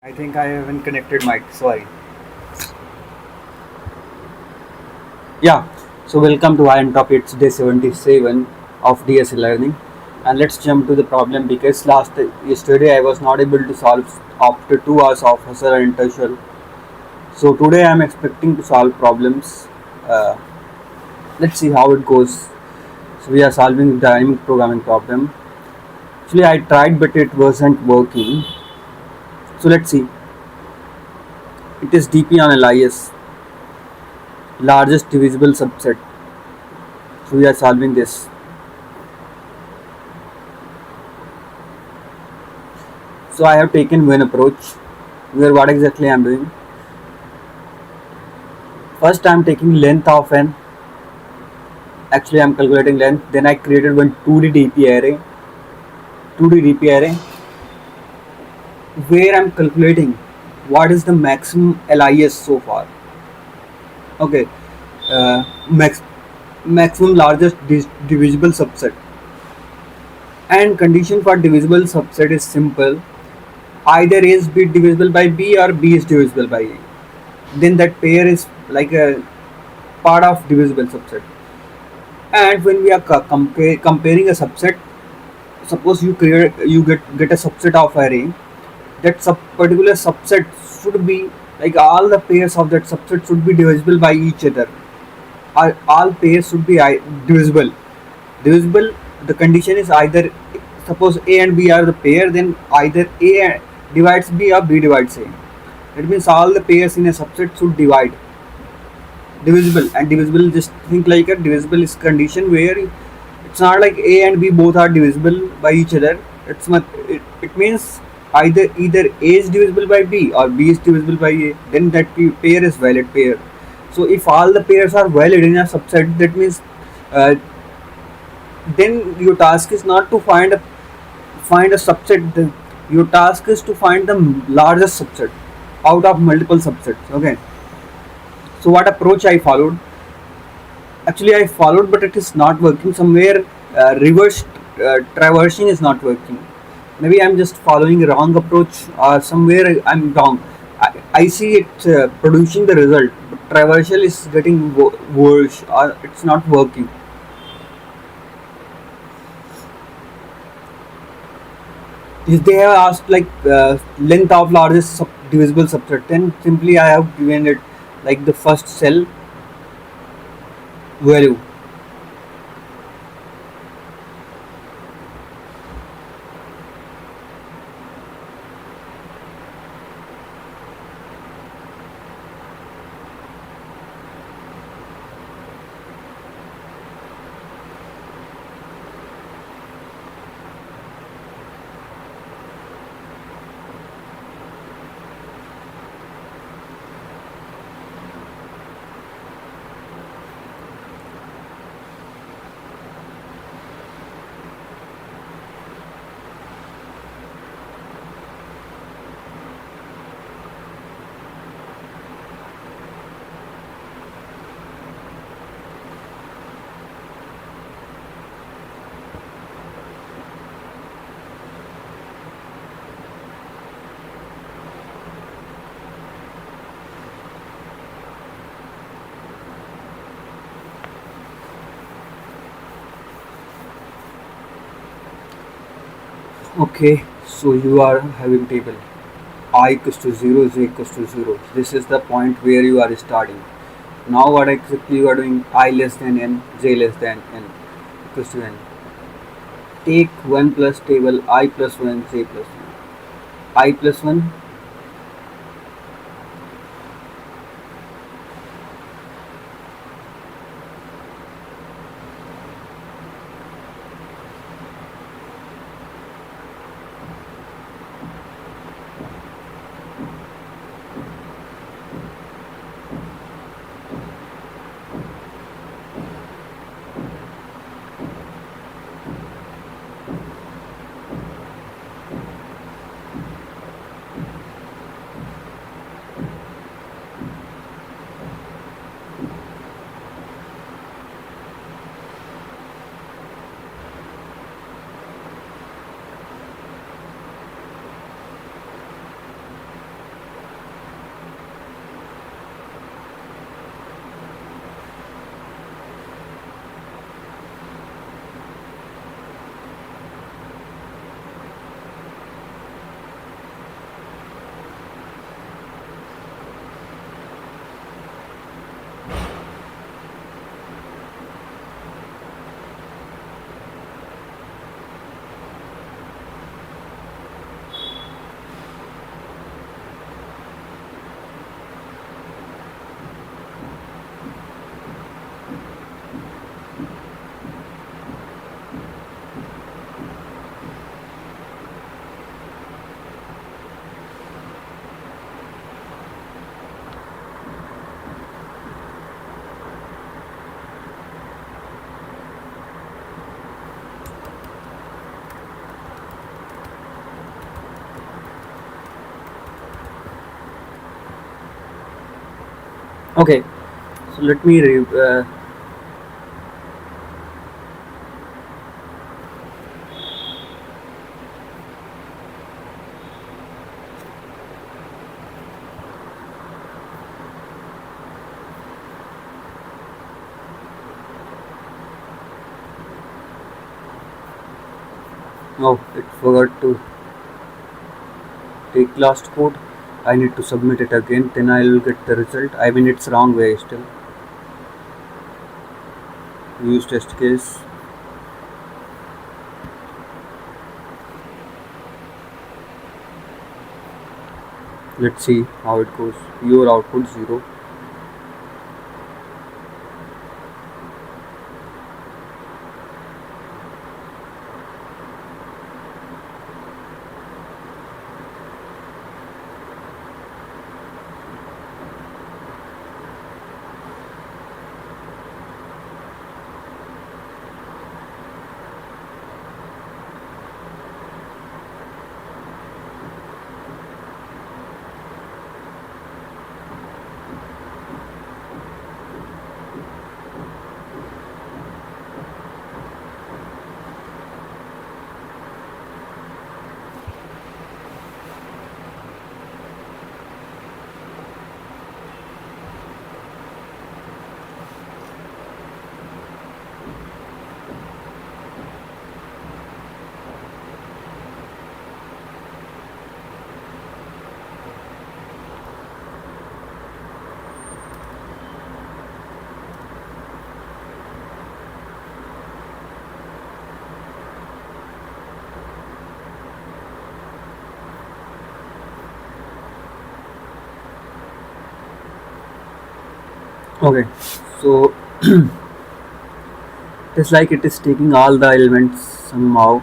I think I haven't connected mic. Sorry. Yeah. So welcome to Iron Talk. It's day 77 of DSA learning, and let's jump to the problem because yesterday I was not able to solve after 2 hours of hustle and tussle. So today I'm expecting to solve problems. Uh, let's see how it goes. So we are solving the dynamic programming problem. Actually, I tried, but it wasn't working. So let's see. It is DP on LIS, largest divisible subset. So we are solving this. So I have taken one approach where what exactly I am doing. First I am taking length of n. Actually I am calculating length. Then I created one 2D DP array. 2D DP array where I am calculating what is the maximum LIS so far. Okay. Uh, max maximum largest divisible subset. And condition for divisible subset is simple. Either A is be divisible by B or B is divisible by A. Then that pair is like a part of divisible subset. And when we are comparing a subset, suppose you get a subset of array. That particular subset should be like all the pairs of that subset should be divisible by each other. All pairs should be divisible. The condition is either, suppose A and B are the pair, then either A divides B or B divides A. That means all the pairs in a subset should divide. Divisible, and divisible, just think like a divisible is condition where it's not like A and B both are divisible by each other. It means either A is divisible by B or B is divisible by A, then that pair is valid pair. So if all the pairs are valid in a subset, that means uh, then your task is not to find a subset. Your task is to find the largest subset out of multiple subsets. Okay. So what approach I followed? Actually I followed, but it is not working. Somewhere reverse traversing is not working. Maybe I'm just following a wrong approach, or somewhere I'm wrong. I see it producing the result, but traversal is getting worse, or it's not working. If they have asked like length of largest divisible subset, then simply I have given it like the first cell value. Okay, so you are having table I equals to 0, j equals to 0. This is the point where you are starting. Now what exactly you are doing? I less than n, j less than n equals to n. Take 1 plus table I plus 1, j plus 1. I plus 1, Okay, so let me oh, it forgot to take last code. I need to submit it again, then I will get the result. I mean, it's wrong way still. Use test case. Let's see how it goes. Your output 0. Okay, so it's like it is taking all the elements somehow.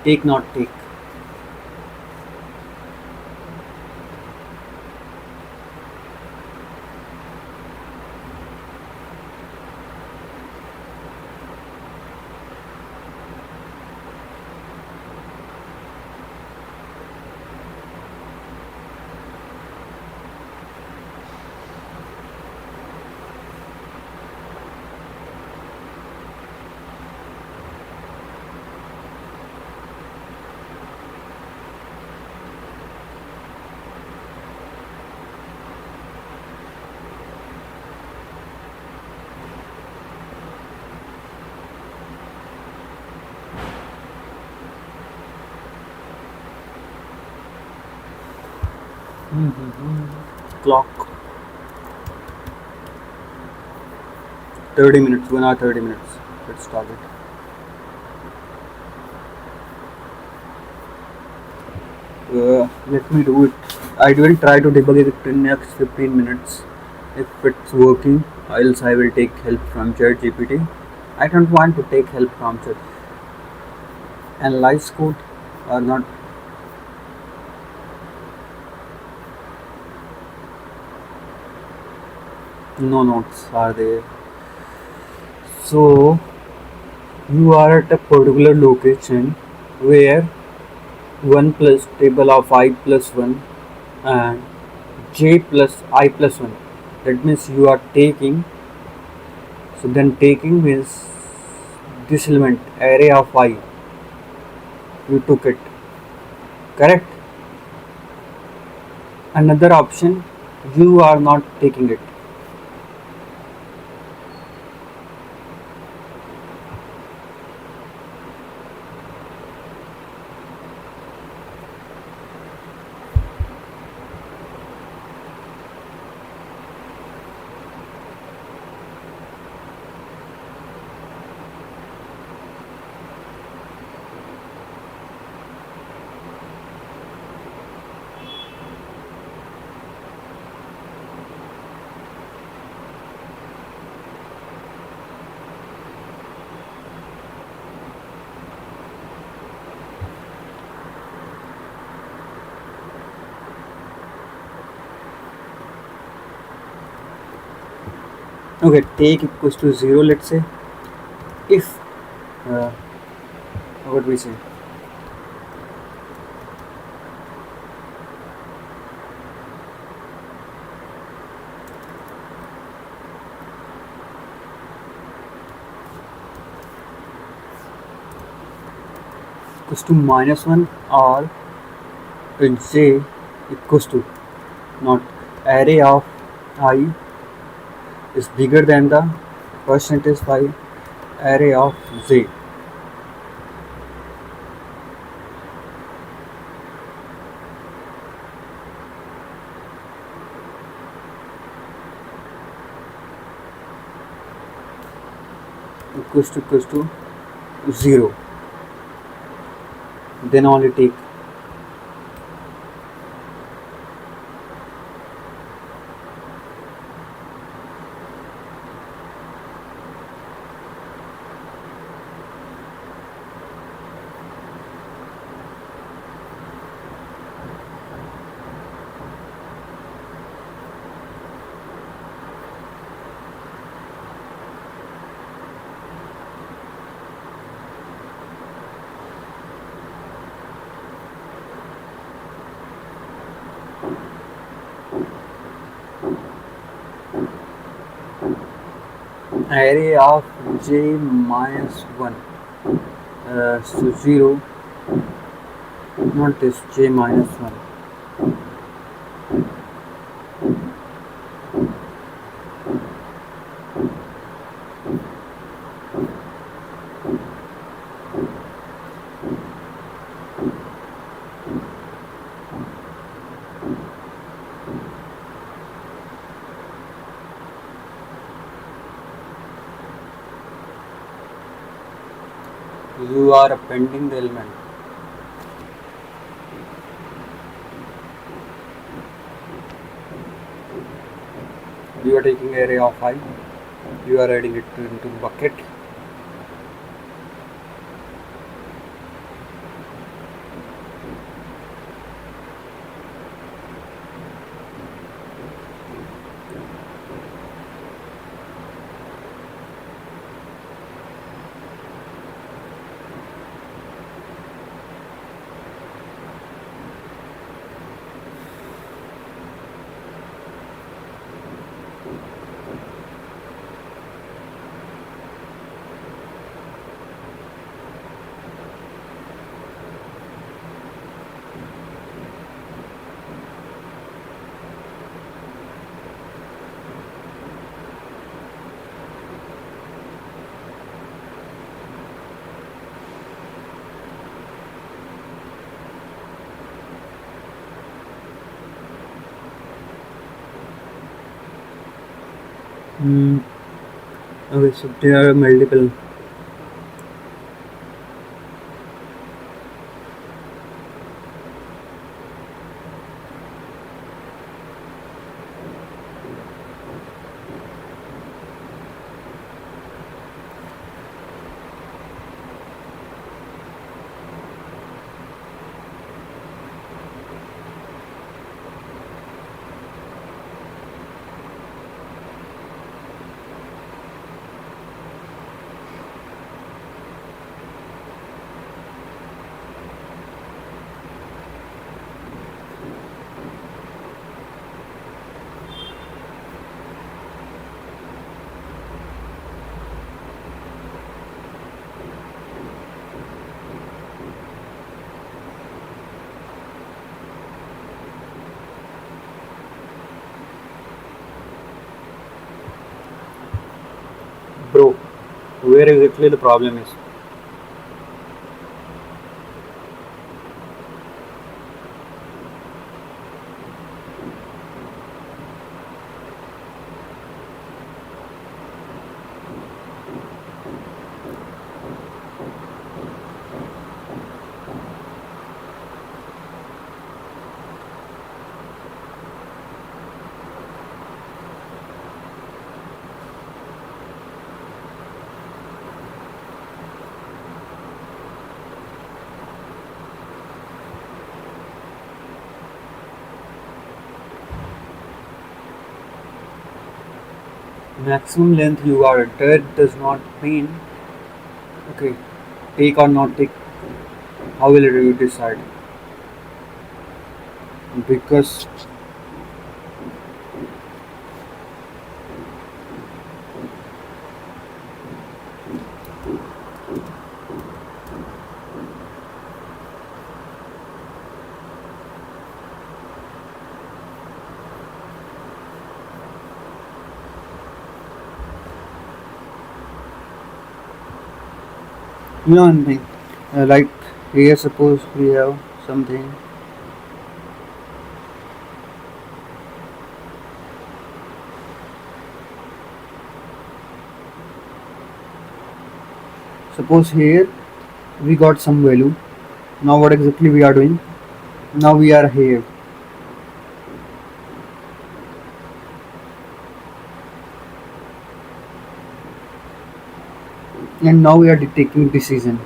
Take not take. Clock 30 minutes, 1 hour 30 minutes. Let's start it. Let me do it. I will try to debug it in next 15 minutes. If it's working, else I will take help from ChatGPT. I don't want to take help from Chat. Analyze code or not. No notes are there. So you are at a particular location where 1 plus table of I plus 1 and j plus I plus 1. That means you are taking, so then taking means this element array of I, you took it, correct? Another option, you are not taking it. Okay, take equals to 0, let's say. If uh, what we say, equals to minus 1 or j equals to not array of I is bigger than the percentage phi array of j. Equals to 0, then only take. Array of j minus 1, so 0, not this j minus 1. You are appending the element. You are taking array of I, you are adding it into bucket. Hmm. Okay, so there are multiple. Bro, where exactly the problem is? Maximum length you are that does not mean okay, take or not take. How will you decide? Because You know one thing, like here suppose we have something. Suppose here we got some value. Now what exactly we are doing? Now we are here, and now we are taking decision.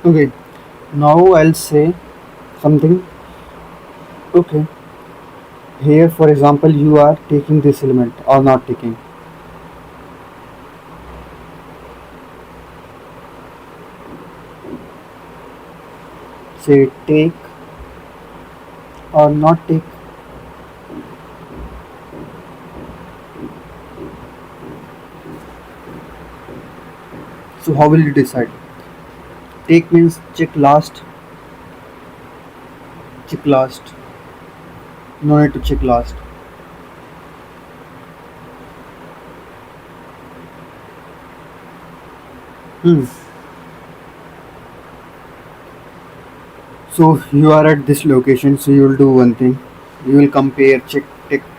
Okay, now I'll say something. Okay, here for example you are taking this element or not taking. Say take or not take. So how will you decide? Take means check last. Check last. No need to check last. Hmm. So you are at this location, so you will do one thing. You will compare check,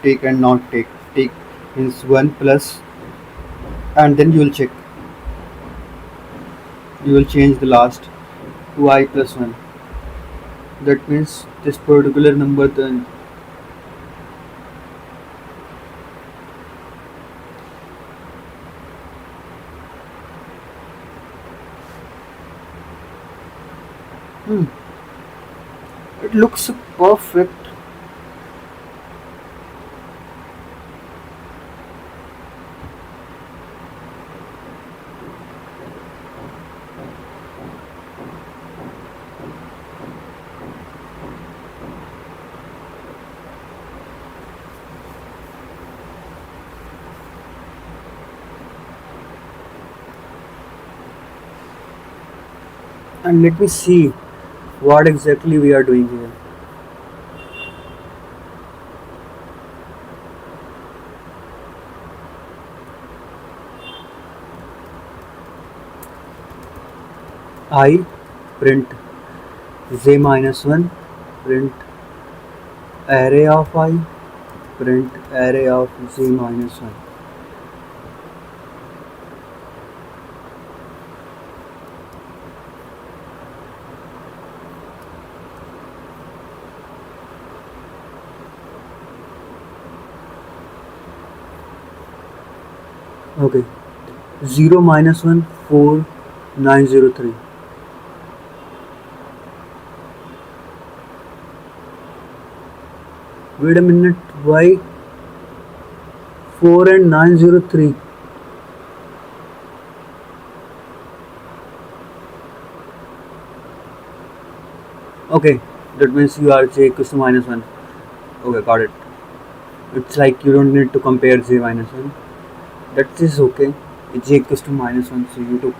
take and not take. Take means 1 plus, and then you will check. You will change the last to I plus 1. That means this particular number then. Hmm. It looks perfect. And let me see what exactly we are doing here. I print j minus 1, print array of I, print array of j minus 1. Okay, 0 minus 1, 4, 903. Wait a minute, why 4 and 903? Okay, that means you are j equals to minus 1. Okay, got it. It's like you don't need to compare j minus 1. That is okay. J equals to minus 1, so you took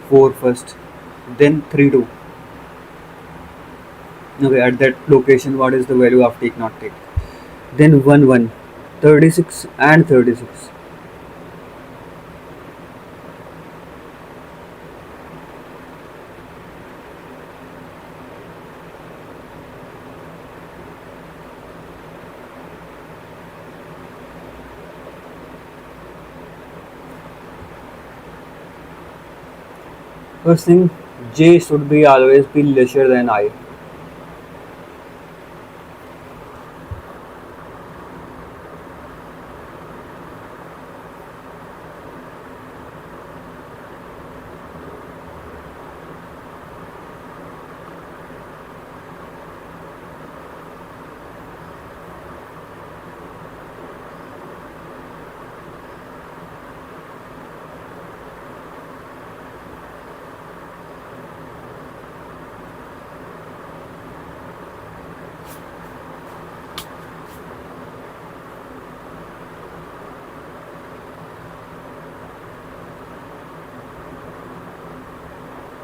4 first, then 3 2. Okay, at that location, what is the value of take not take? Then 1 1, 36 and 36. First thing, j should be always be lesser than I.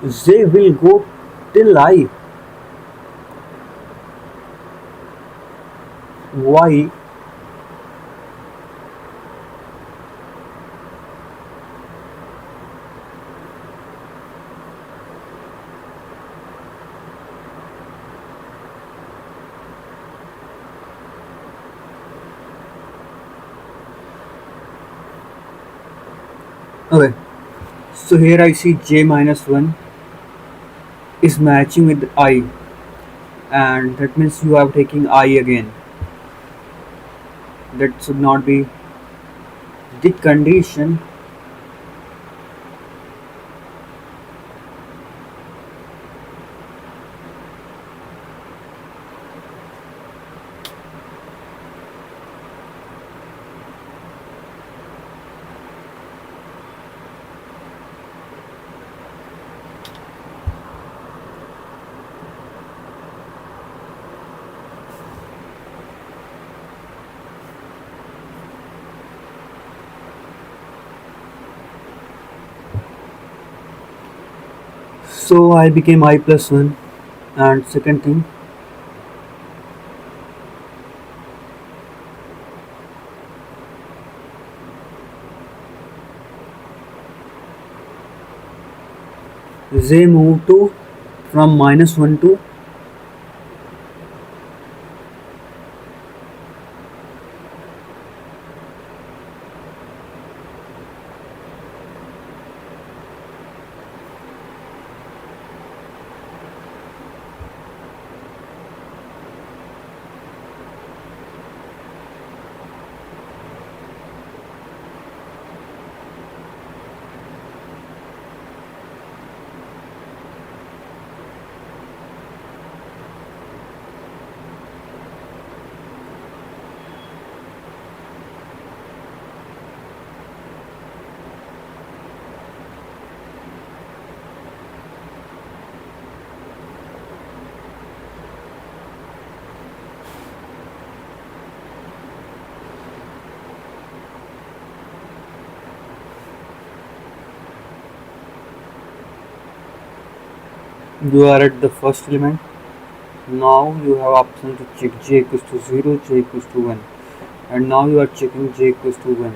They will go till I. Why? Okay, so here I see j minus 1 is matching with I, and that means you are taking I again. That should not be the condition. So I became I plus 1, and second thing, j moved to from minus 1 to. You are at the first element. Now you have option to check j equals to 0, j equals to 1, and now you are checking j equals to 1.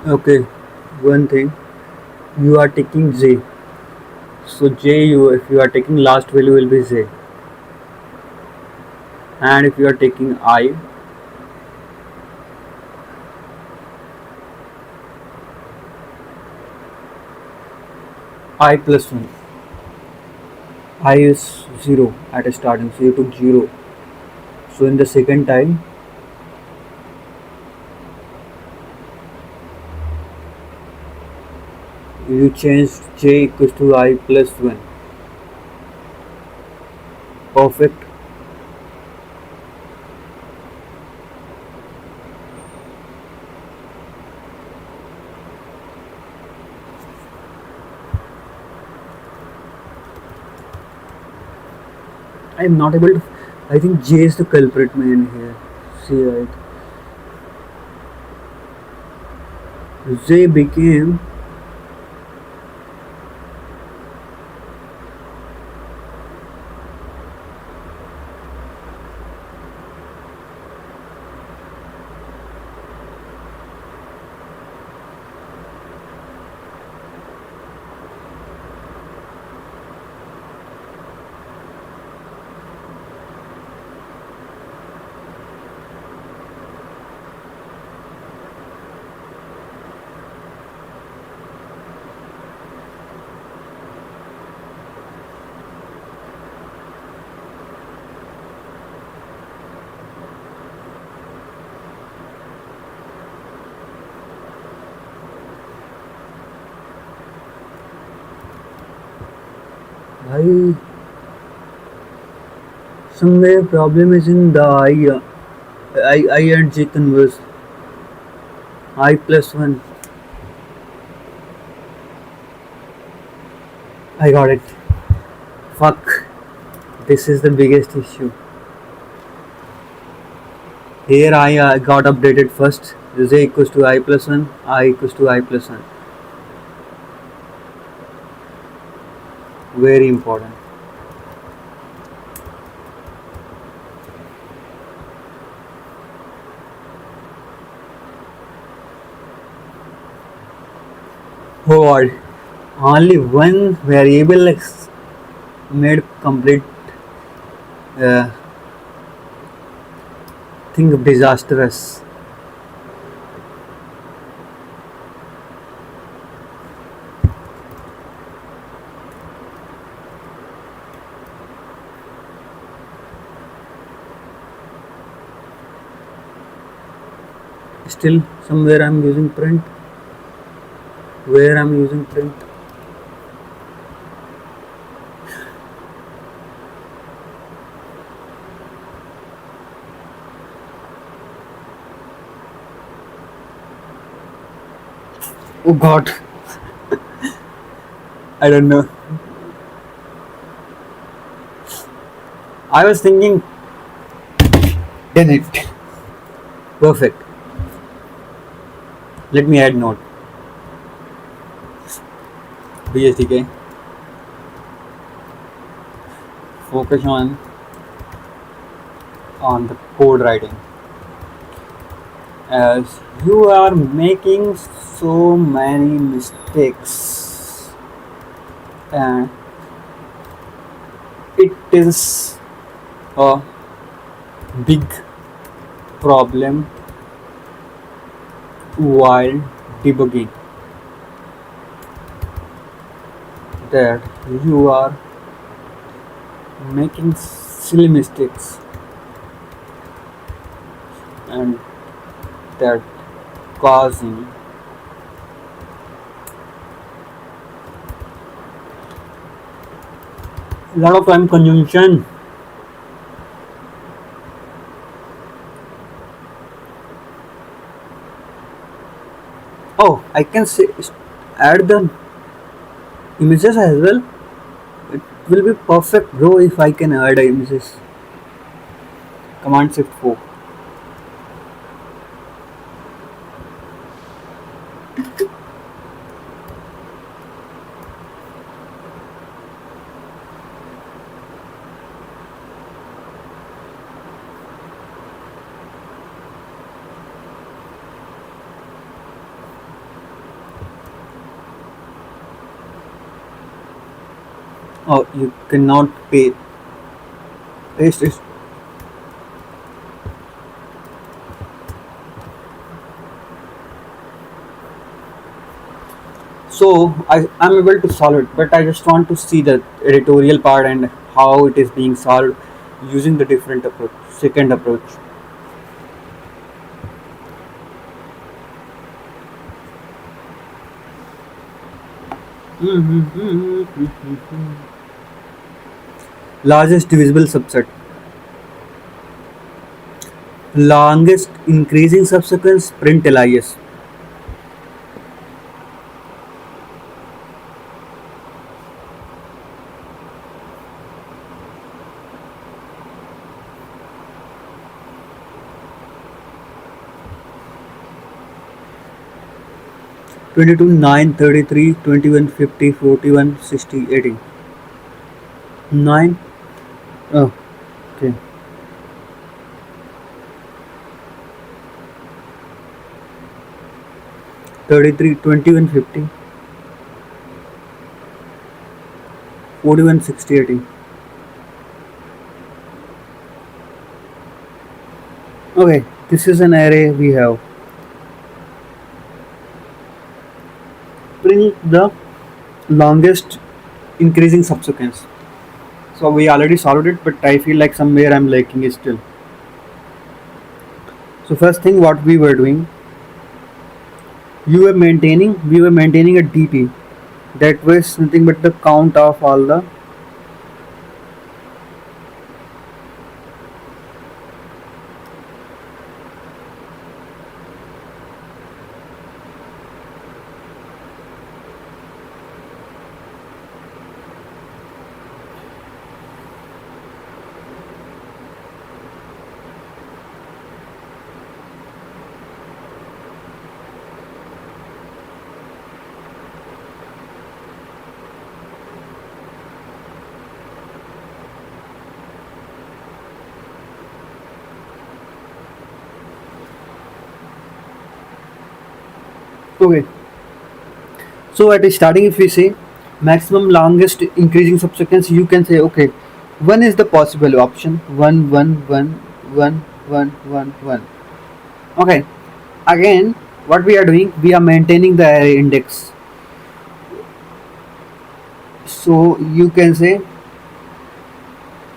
Okay, one thing, you are taking j. So j, you if you are taking last value will be j, and if you are taking I plus 1. I is 0 at a starting, so you took 0. So in the second time, you changed j equals to I plus 1. Perfect. I am not able to. I think j is the culprit man here. See, j became. भाई somewhere problem is in the I and G converse. I plus 1. I got it. Fuck. This is the biggest issue. Here I got updated first. Z equals to I plus 1. I equals to I plus 1. Very important. Oh god. Only one variable made complete uh, thing disastrous. Still somewhere I'm using print. Where I'm using print. Oh god. I don't know. I was thinking, damn it. Perfect. Let me add note. BSDK. Focus on the code writing. As you are making so many mistakes, and it is a big problem while debugging, that you are making silly mistakes and that causing a lot of time consumption. Oh, I can say add the images as well. It will be perfect, bro, if I can add images. Command Shift 4. Oh, you cannot paste it. So I'm able to solve it, but I just want to see the editorial part and how it is being solved using the different approach, second approach. Largest divisible subset. Longest increasing subsequence print LIS. Twenty-two, 9, 33, 21, 50, 41, 60, 80. 9. Oh, okay. 33, 21, 50, 41, 60, 80. Okay, this is an array we have. Print the longest increasing subsequence. So we already solved it, but I feel like somewhere I'm lacking it still. So first thing what we were doing, we were maintaining a DP that was nothing but the count of all the Okay, so at the starting, if we say maximum longest increasing subsequence, you can say okay, one is the possible option, one. Okay, again, what we are doing, we are maintaining the array index. So you can say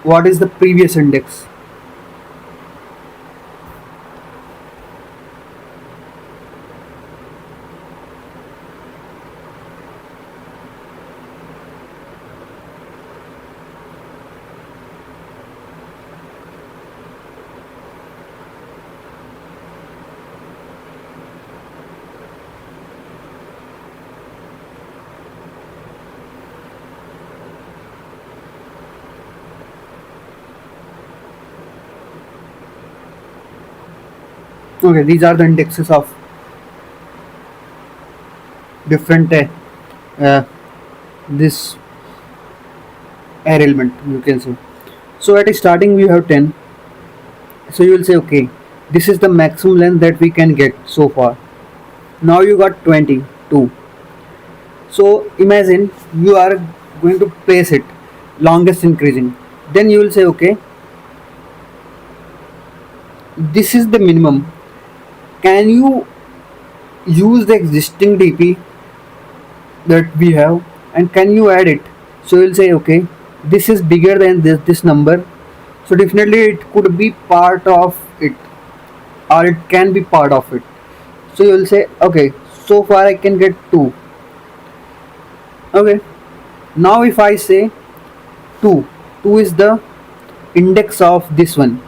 what is the previous index. Okay, these are the indexes of different uh, this array element, you can say. So at starting we have 10, so you will say okay, this is the maximum length that we can get so far. Now you got 22. So imagine you are going to place it longest increasing. Then you will say okay, this is the minimum. Can you use the existing DP that we have and can you add it? So you will say okay, this is bigger than this number. So definitely it could be part of it or it can be part of it. So you will say okay, so far I can get 2. Okay, now if I say 2, 2 is the index of this one.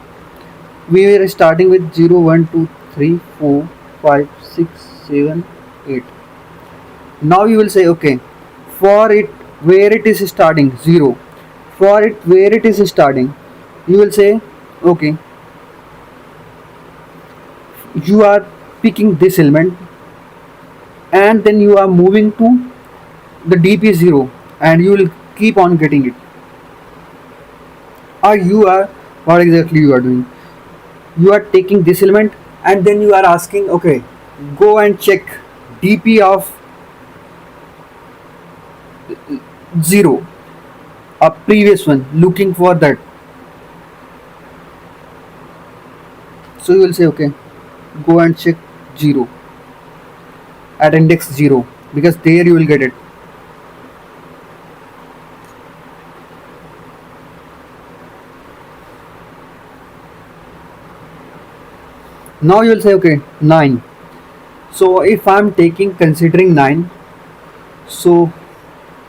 We were starting with 0, 1, 2, 3, 4, 5, 6, 7, 8. Now you will say okay, for it where it is starting 0, for it where it is starting, you will say okay, you are picking this element and then you are moving to the DP0 and you will keep on getting it. Or you are, what exactly you are doing, you are taking this element and then you are asking okay, go and check DP of 0, a previous one, looking for that. So you will say okay, go and check 0 at index 0 because there you will get it. Now you will say okay, 9. So if I am taking considering 9, so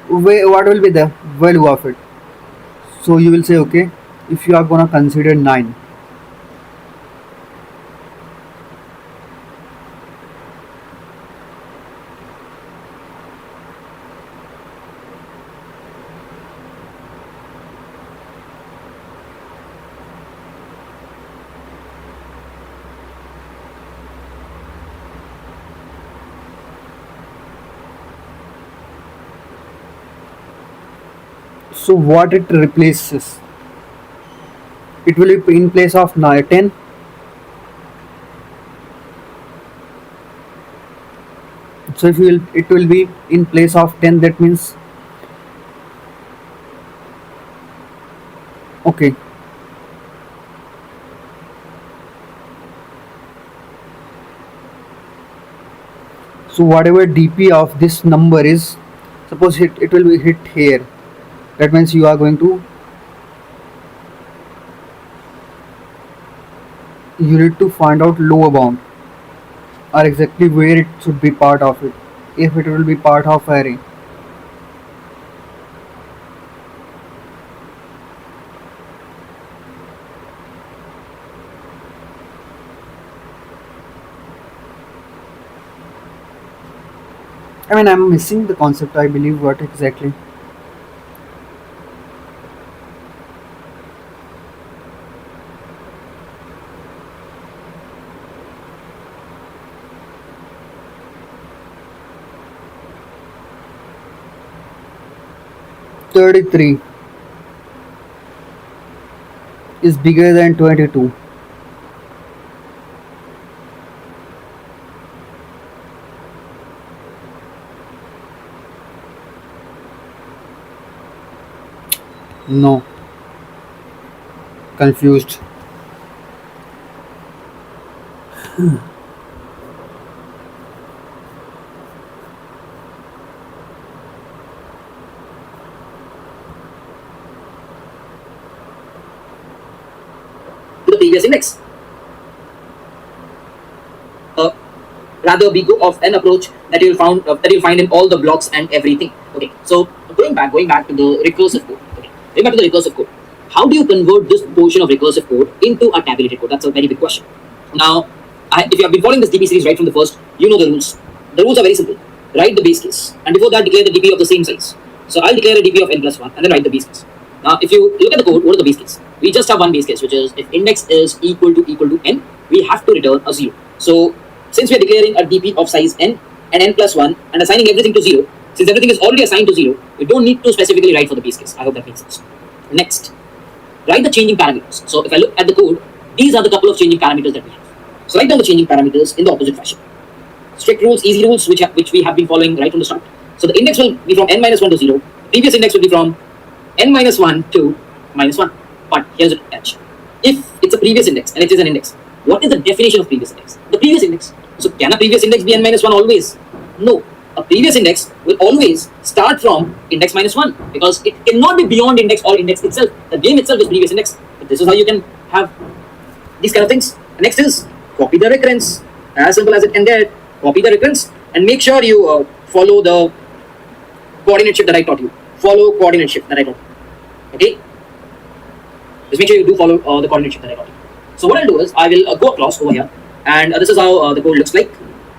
what will be the value of it? So you will say okay, if you are gonna consider 9, so what it replaces, it will be in place of 10. So if you will, it will be in place of 10, that means okay, so whatever DP of this number is, suppose it will be hit here, that means you are going to, you need to find out lower bound or exactly where it should be part of it, if it will be part of array. I mean, I'm missing the concept, I believe. What exactly? 33 is bigger than 22. No, confused. To the previous index. Uh, Rather we go of an approach that you'll find in all the blocks and everything. Okay, so going back to the recursive code. Okay, going back to the recursive code. How do you convert this portion of recursive code into a tabulated code? That's a very big question. Now, if you have been following this DP series right from the first, you know the rules. The rules are very simple. Write the base case, and before that, declare the DP of the same size. So I'll declare a DP of n+1, and then write the base case. Now, if you look at the code, what is the base case? We just have one base case, which is if index is equal to n, we have to return a 0. So since we are declaring a DP of size n and n+1 and assigning everything to 0, since everything is already assigned to 0, we don't need to specifically write for the base case. I hope that makes sense. Next, write the changing parameters. So if I look at the code, these are the couple of changing parameters that we have. So write down the changing parameters in the opposite fashion. Strict rules, easy rules, which we have been following right from the start. So the index will be from n-1 to 0. Previous index will be from n-1 to -1. But here's the catch. If it's a previous index and it is an index, what is the definition of previous index? The previous index. So can a previous index be n-1 always? No. A previous index will always start from index -1 because it cannot be beyond index or index itself. The name itself is previous index. But this is how you can have these kind of things. Next is copy the recurrence. As simple as it can get. Copy the recurrence and make sure you follow the coordinate shift that I taught you. Follow coordinate shift that I taught you. Okay? Just make sure you do follow the coordinate shift that I taught you. So what I'll do is I will go across over here, and this is how the code looks like.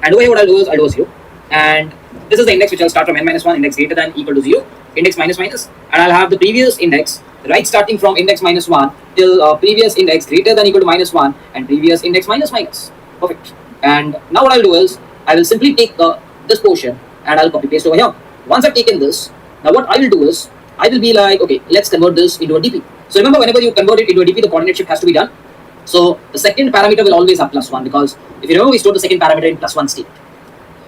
And over here, what I'll do is I'll do a 0, and this is the index which I'll start from n-1, index greater than equal to 0, index minus minus, and I'll have the previous index right starting from index -1 till previous index greater than equal to -1 and previous index minus minus. Perfect. And now what I'll do is I will simply take this portion and I'll copy paste over here. Once I've taken this, now what I will do is I will be like, okay, let's convert this into a DP. So remember, whenever you convert it into a DP, the coordinate shift has to be done. So the second parameter will always have +1 because if you remember, we stored the second parameter in +1 state.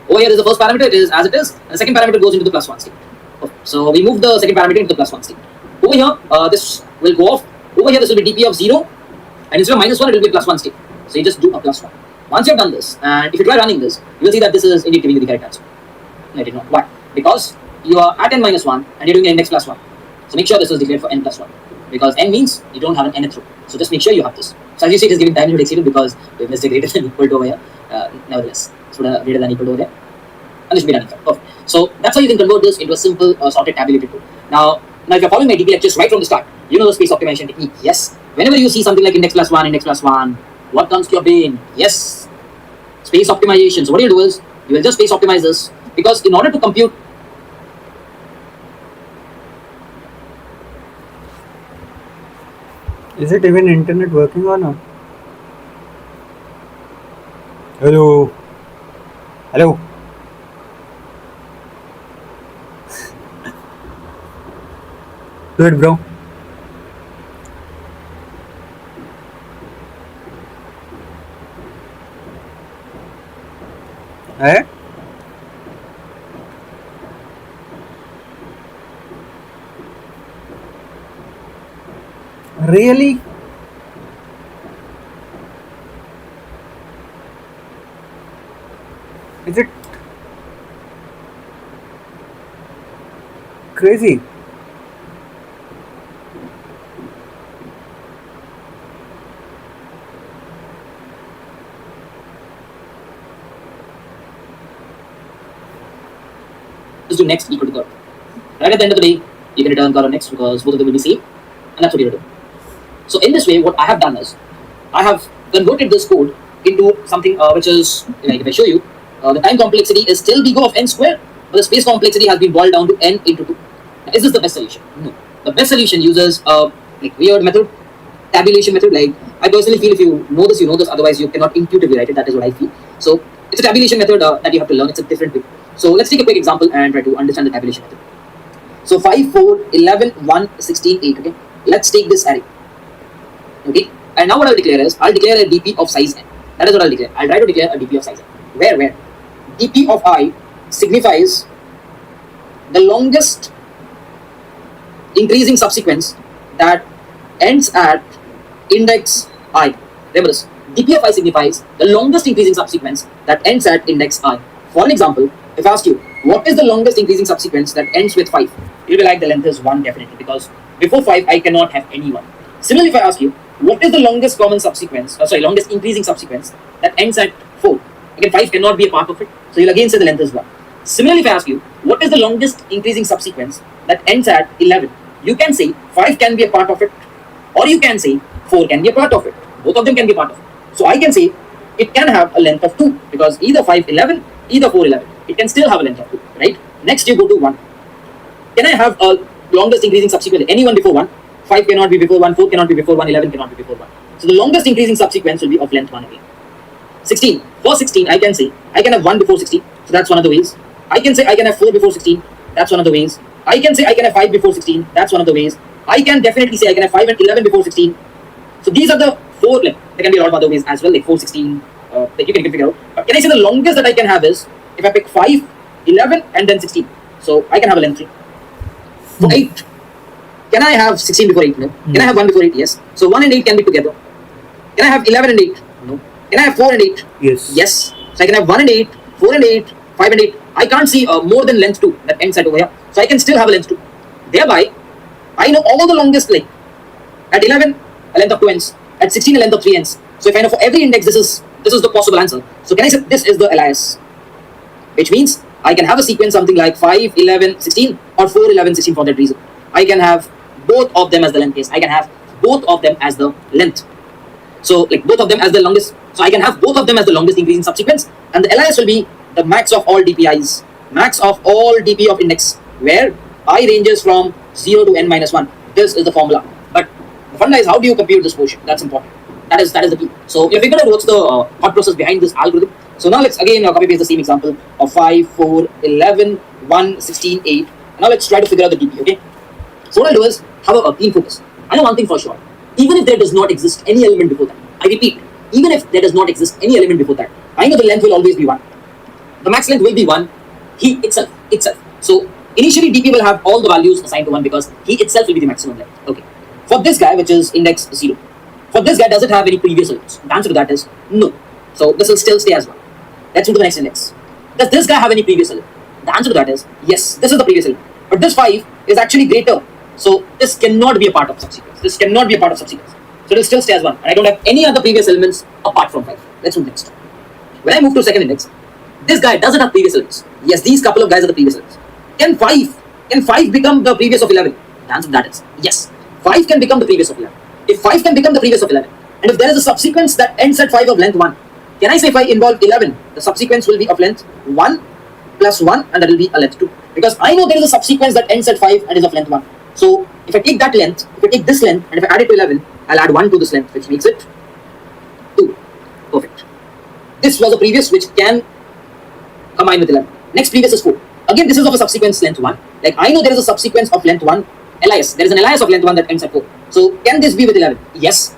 Over here is the first parameter, it is as it is, and the second parameter goes into the +1 state. Okay. So we move the second parameter into the +1 state. Over here, this will go off. Over here, this will be DP of 0, and instead of -1, it will be +1 state. So you just do a +1. Once you have done this, and if you try running this, you will see that this is indeed giving you the correct answer. I did not. Why? Because you are at n-1 and you're doing index +1. So make sure this is declared for n+1 because n means you don't have an nth row. So just make sure you have this. So as you see, it is giving time limit exceeded because we missed a greater than equal to over here. Nevertheless, so greater than equal to over here, and this should be running fine. Perfect. So that's how you can convert this into a simple sorted tabulated code. Now if you're following my DP lectures right from the start, you know the space optimization technique. Yes. Whenever you see something like index +1, what comes to your brain? Yes, space optimization. So what you'll do is you will just space optimize this because in order to compute. Is it even internet working or not? Hello. Hello. Do it, bro. Eh? Really? Is it crazy? Just do next equal to curve. Right at the end of the day, you can return curve next because both of them will be same, and that's what you do. So in this way, what I have done is I have converted this code into something which is, like if I show you, the time complexity is still big O of n squared, but the space complexity has been boiled down to n into 2. Now, is this the best solution? No. The best solution uses a weird method, tabulation method. Like I personally feel if you know this, you know this. Otherwise, you cannot intuitively write it. That is what I feel. So it's a tabulation method that you have to learn. It's a different way. So let's take a quick example and try to understand the tabulation method. So 5, 4, 11, 1, 16, 8. Okay. Let's take this array. Okay. And now what I'll declare is I'll declare a DP of size n. That is what I'll declare. I'll try to declare a DP of size n. Where DP of I signifies the longest increasing subsequence that ends at index I. Remember this. DP of I signifies the longest increasing subsequence that ends at index I. For an example, if I ask you, what is the longest increasing subsequence that ends with 5? You'll be like, the length is 1 definitely, because before 5 I cannot have any 1. Similarly, if I ask you, what is the longest common subsequence, longest increasing subsequence that ends at 4? Again, 5 cannot be a part of it, so you'll again say the length is 1. Similarly, if I ask you, what is the longest increasing subsequence that ends at 11? You can say 5 can be a part of it, or you can say 4 can be a part of it. Both of them can be a part of it. So I can say it can have a length of 2, because either 5, 11, either 4, 11. It can still have a length of 2, right? Next, you go to 1. Can I have a longest increasing subsequence? Anyone before 1? 5 cannot be before 1, 4 cannot be before 1, 11 cannot be before 1. So the longest increasing subsequence will be of length 1 again. 16. For 16, I can say I can have 1 before 16. So that's one of the ways. I can say I can have 4 before 16. That's one of the ways. I can say I can have 5 before 16. That's one of the ways. I can definitely say I can have 5 and 11 before 16. So these are the 4. Like, there can be a lot of other ways as well, like 4, 16. Like you can figure out. But can I say the longest that I can have is if I pick 5, 11, and then 16. So I can have a length 3. For 8, can I have 16 before 8? No. Can I have 1 before 8? Yes. So 1 and 8 can be together. Can I have 11 and 8? No. Can I have 4 and 8? Yes. Yes. So I can have 1 and 8, 4 and 8, 5 and 8. I can't see more than length 2 that ends at over here. So I can still have a length 2. Thereby, I know all the longest, like at 11, a length of 2 ends. At 16, a length of 3 ends. So if I know for every index, this is the possible answer. So can I say this is the LIS? Which means I can have a sequence something like 5, 11, 16 or 4, 11, 16 for that reason. I can have both of them as the length case. I can have both of them as the length. So like both of them as the longest. So I can have both of them as the longest increasing subsequence, and the LIS will be the max of all DPIs, max of all DP of index, where I ranges from 0 to n minus 1. This is the formula. But the funda is, how do you compute this quotient? That's important. That is the key. So we have figured out what's the thought process behind this algorithm. So now let's again copy paste the same example of 5, 4, 11, 1, 16, 8. And now let's try to figure out the DP, okay? So what I'll do is have a clean focus. I know one thing for sure. Even if there does not exist any element before that, I repeat, even if there does not exist any element before that, I know the length will always be 1. The max length will be 1. He itself. So initially DP will have all the values assigned to 1 because he itself will be the maximum length. Okay. For this guy, which is index 0, for this guy, does it have any previous elements? The answer to that is no. So this will still stay as 1. Let's move to the next index. Does this guy have any previous element? The answer to that is yes. This is the previous element. But this 5 is actually greater. So this cannot be a part of subsequence. So it will still stay as 1. And I don't have any other previous elements apart from 5. Let's move next. When I move to second index, this guy doesn't have previous elements. Yes, these couple of guys are the previous elements. Can 5 become the previous of 11? The answer to that is yes. 5 can become the previous of 11. If 5 can become the previous of 11, and if there is a subsequence that ends at 5 of length 1, can I say if I involve 11, the subsequence will be of length 1 plus 1, and that will be a length 2. Because I know there is a subsequence that ends at 5 and is of length 1. So if I take that length, if I take this length, and if I add it to 11, I'll add 1 to this length, which makes it 2. Perfect. This was a previous which can combine with 11. Next previous is 4. Again, this is of a subsequence length 1. Like I know there is a subsequence of length 1, LIS. There is an LIS of length 1 that ends at 4. So can this be with 11? Yes.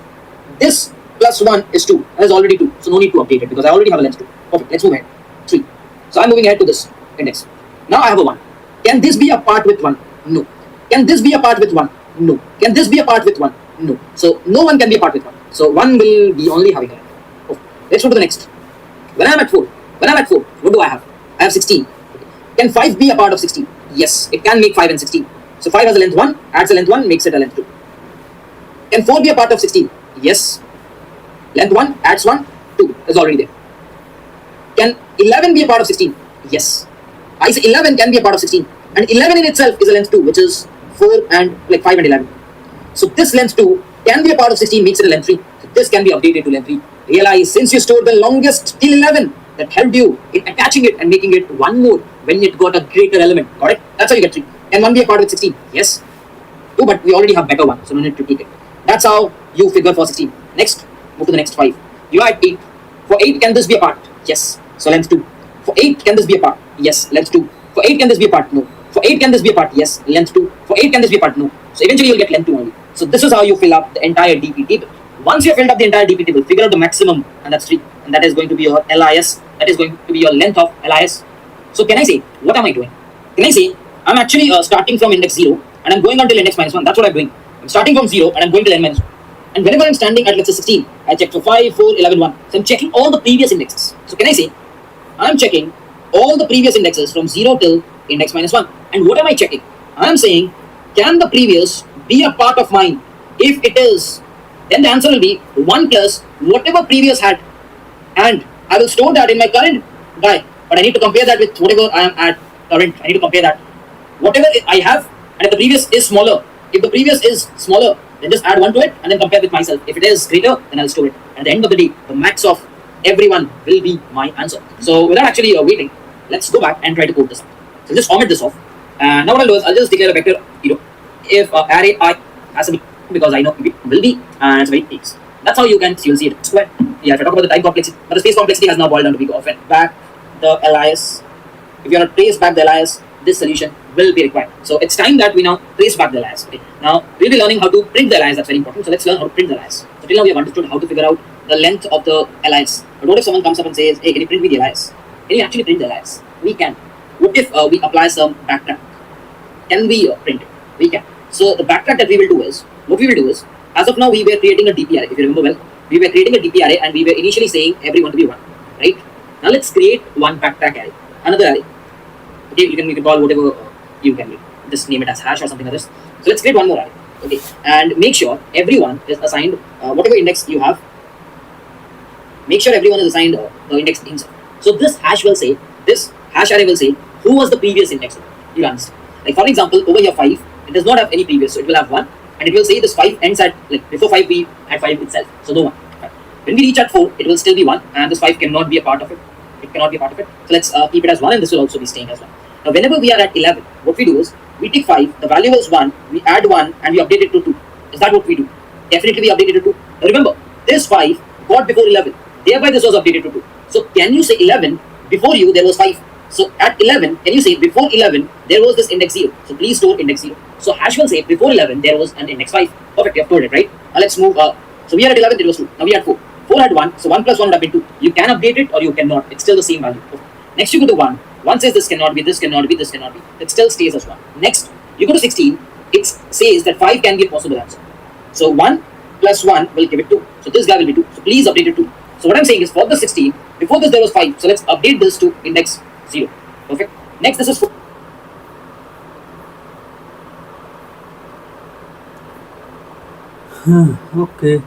This plus 1 is 2. That is already 2. So no need to update it because I already have a length 2. Perfect. Let's move ahead. 3. So I'm moving ahead to this index. Now I have a 1. Can this be a part with 1? No. Can this be a part with 1? No. Can this be a part with 1? No. So no one can be a part with 1. So 1 will be only having a length. Okay. Let's move to the next. When I'm at 4, what do I have? I have 16. Okay. Can 5 be a part of 16? Yes. It can make 5 and 16. So 5 has a length 1, adds a length 1, makes it a length 2. Can 4 be a part of 16? Yes. Length 1 adds 1, 2 is already there. Can 11 be a part of 16? Yes. I say 11 can be a part of 16. And 11 in itself is a length 2, which is 4 and like 5 and 11. So this length 2 can be a part of 16, makes it a length 3. So this can be updated to length 3. Realize since you stored the longest till 11, that helped you in attaching it and making it 1 more when it got a greater element. Got it? That's how you get 3. Can 1 be a part with 16? Yes. 2, but we already have better 1, so no need to take it. That's how you figure for 16. Next, move to the next 5. You are at 8. For 8, can this be a part? Yes. So length 2. For 8, can this be a part? Yes. Length 2. For 8, can this be a part? No. For 8, can this be a part? Yes. Length 2. For 8, can this be a part? No. So eventually you'll get length 2 only. So this is how you fill up the entire DP table. Once you have filled up the entire DP table, figure out the maximum, and that's 3. And that is going to be your LIS. That is going to be your length of LIS. So can I say, what am I doing? Can I say, I'm actually starting from index 0 and I'm going until index minus 1. That's what I'm doing. I'm starting from 0 and I'm going to n minus 1. And whenever I'm standing at let's say 16, I check for 5, 4, 11, 1. So I'm checking all the previous indexes. So can I say I'm checking all the previous indexes from 0 till index minus 1. And what am I checking? I'm saying, can the previous be a part of mine? If it is, then the answer will be 1 plus whatever previous had. And I will store that in my current guy. But I need to compare that with whatever I am at current. I need to compare that. Whatever I have, and if the previous is smaller, if the previous is smaller, then just add 1 to it and then compare with myself. If it is greater, then I'll store it. At the end of the day, the max of everyone will be my answer. So without actually waiting, let's go back and try to code this out. So just format this off. And now what I'll do is I'll just declare a vector, if array I has to be, because I know it will be, and it's very easy. That's how you'll see it square. Yeah, if I talk about the time complexity, but the space complexity has now boiled down to big often. Back the alias. If you want to trace back the alias, this solution will be required. So it's time that we now trace back the alias. Okay. Now we'll be learning how to print the alias. That's very important. So let's learn how to print the alias. So till now we have understood how to figure out the length of the alias. But what if someone comes up and says, "Hey, can you print me the alias?" Can you actually print the alias? We can. What if we apply some backtrack? Can we print it? We can. So the backtrack that we will do is, what we will do is, as of now we were creating a DP array. If you remember well, we were creating a DP array and we were initially saying everyone to be 1, right? Now let's create one backtrack array, another array. Okay, you can call whatever you can. Just name it as hash or something like this. So let's create one more array. Okay, and make sure everyone is assigned whatever index you have. Make sure everyone is assigned the index inside. So this hash will say, this hash array will say who was the previous index. You understand? Like for example, over here 5, it does not have any previous, so it will have 1, and it will say this 5 ends at, like before 5 we had 5 itself, so no 1. When we reach at 4, it will still be 1, and this 5 cannot be a part of it. It cannot be a part of it. So let's keep it as 1, and this will also be staying as 1. Now whenever we are at 11, what we do is we take 5, the value was 1, we add 1, and we update it to 2. Is that what we do? Definitely we update it to 2. Now remember, this 5 got before 11, thereby this was updated to 2. So can you say 11, before you there was 5? So at 11, can you say before 11 there was this index 0? So please store index 0. So hash will say before 11 there was an index 5. Perfect, you have told it, right? Now let's move. So we are at 11, it was 2. Now we are at 4. 4 had 1, so 1 plus 1 would have been 2. You can update it or you cannot. It's still the same value. Okay. Next you go to 1. 1 says this cannot be, this cannot be, this cannot be. It still stays as 1. Next, you go to 16. It says that 5 can be a possible answer. So 1 plus 1 will give it 2. So this guy will be 2. So please update it to 2. So what I'm saying is for the 16, before this there was 5. So let's update this to index 0. Perfect. Next, this is 4. Okay.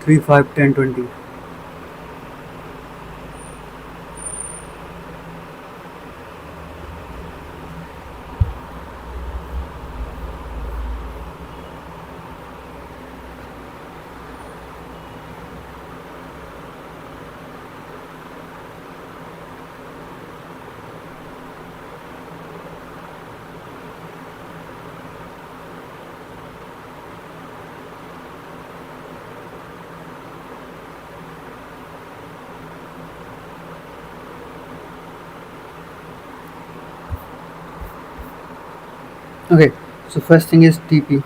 Three, 5, 10, 20. Okay, so first thing is TP.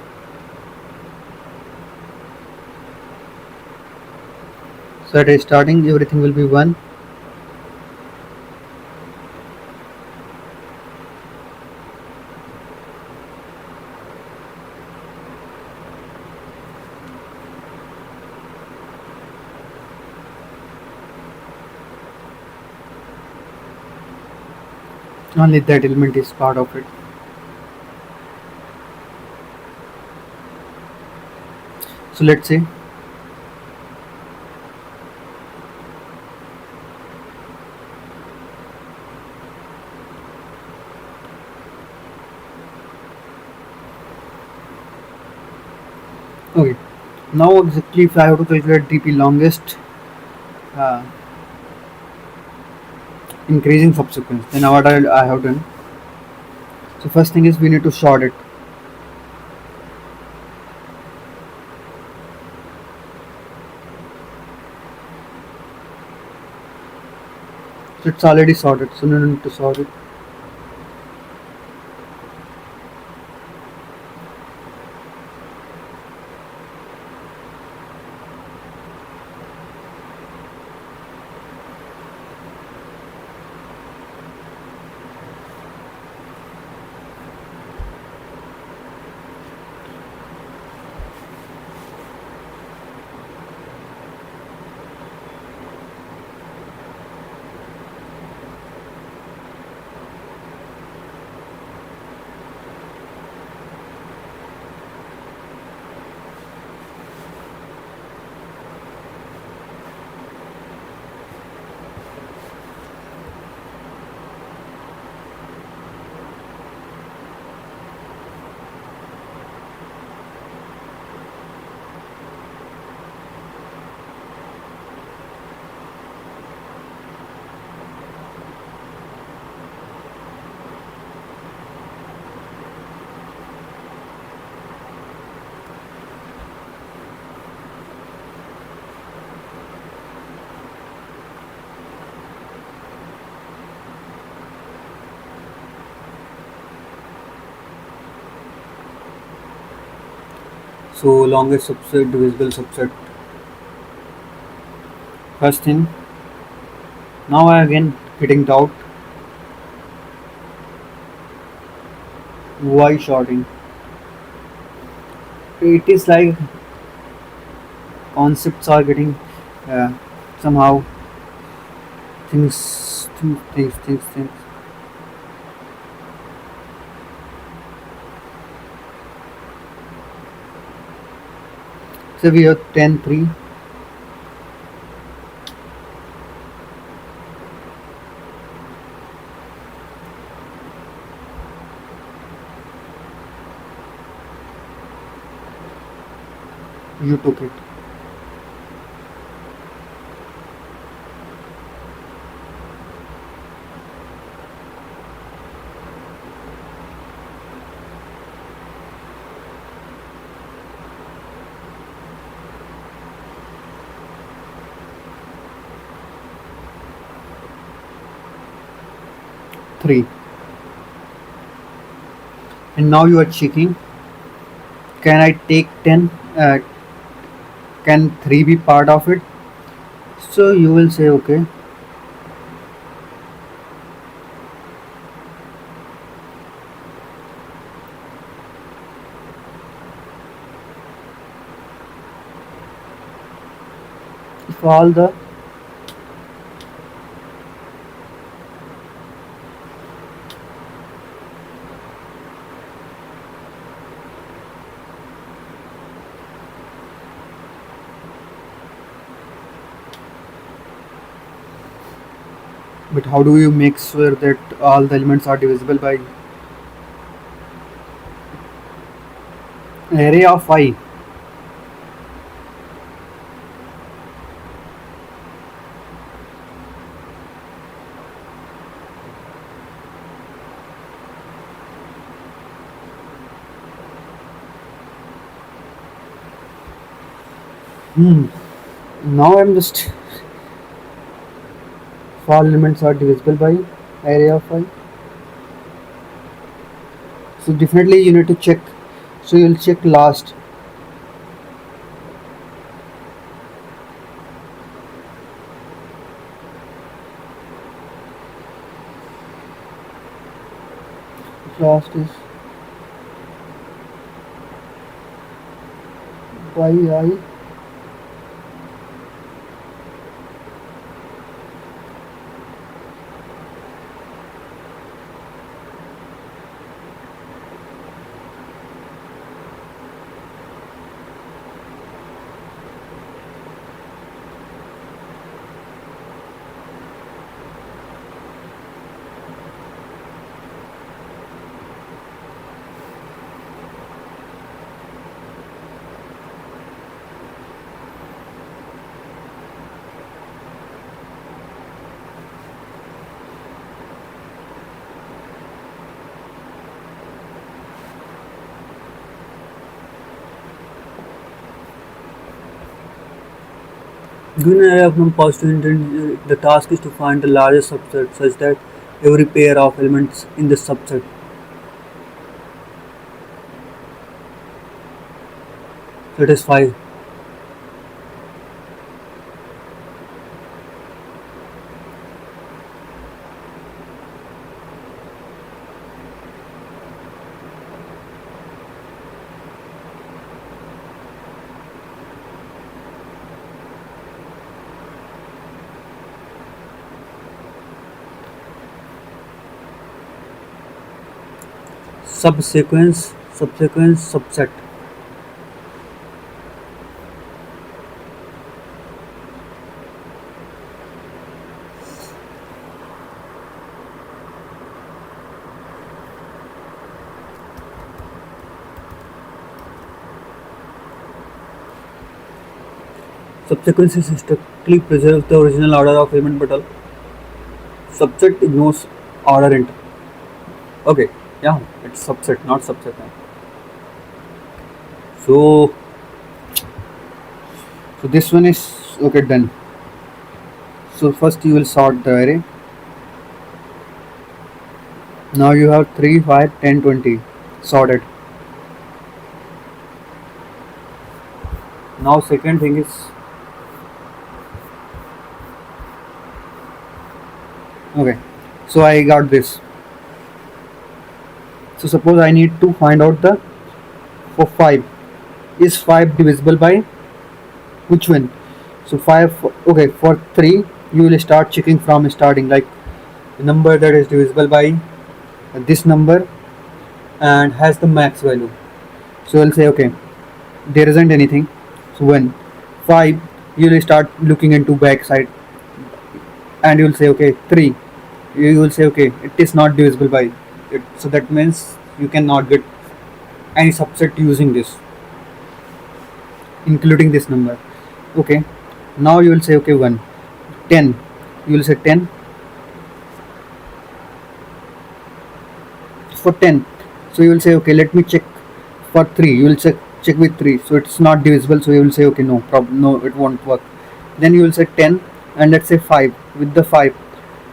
So at starting everything will be 1. Only that element is part of it. So let's say okay, now exactly if I have to calculate DP longest uh, increasing subsequence, then what I have done. So first thing is we need to sort it. So it's already sorted, so no need to sort it. So longest subset, divisible subset. First thing, now I again getting doubt. Why shorting? It is like concepts are getting uh, somehow things. So we have 10-3. You took it. 3. And now you are checking. Can I take 10? Can 3 be part of it? So you will say okay. If all the but how do you make sure that all the elements are divisible by array of I? Hmm. Now I'm just if all elements are divisible by array of I. So definitely you need to check. So you'll check last. Last is by I. Given an array from positive integer, the task is to find the largest subset such that every pair of elements in the subset. So it is 5. Subsequence subset. Subsequence is strictly preserves the original order of element but a subset ignores order enter. Okay, yeah, it's subset, not subset. So, so this one is okay done. So first you will sort the array. Now you have 3, 5, 10, 20 sorted. Now second thing is, okay, so I got this. So suppose I need to find out the, for 5, is 5 divisible by which one? So 5, okay, for 3 you will start checking from starting, like the number that is divisible by this number and has the max value. So you'll say okay, there isn't anything. So when 5, you will start looking into backside and you will say okay, 3, you will say okay, it is not divisible by it, so that means you cannot get any subset using this, including this number. Okay, now you will say okay, 1, 10, you will say 10 for 10. So you will say okay, let me check for 3, you will check with 3, so it's not divisible, so you will say okay, no problem, no, it won't work. Then you will say 10 and let's say 5 with the 5.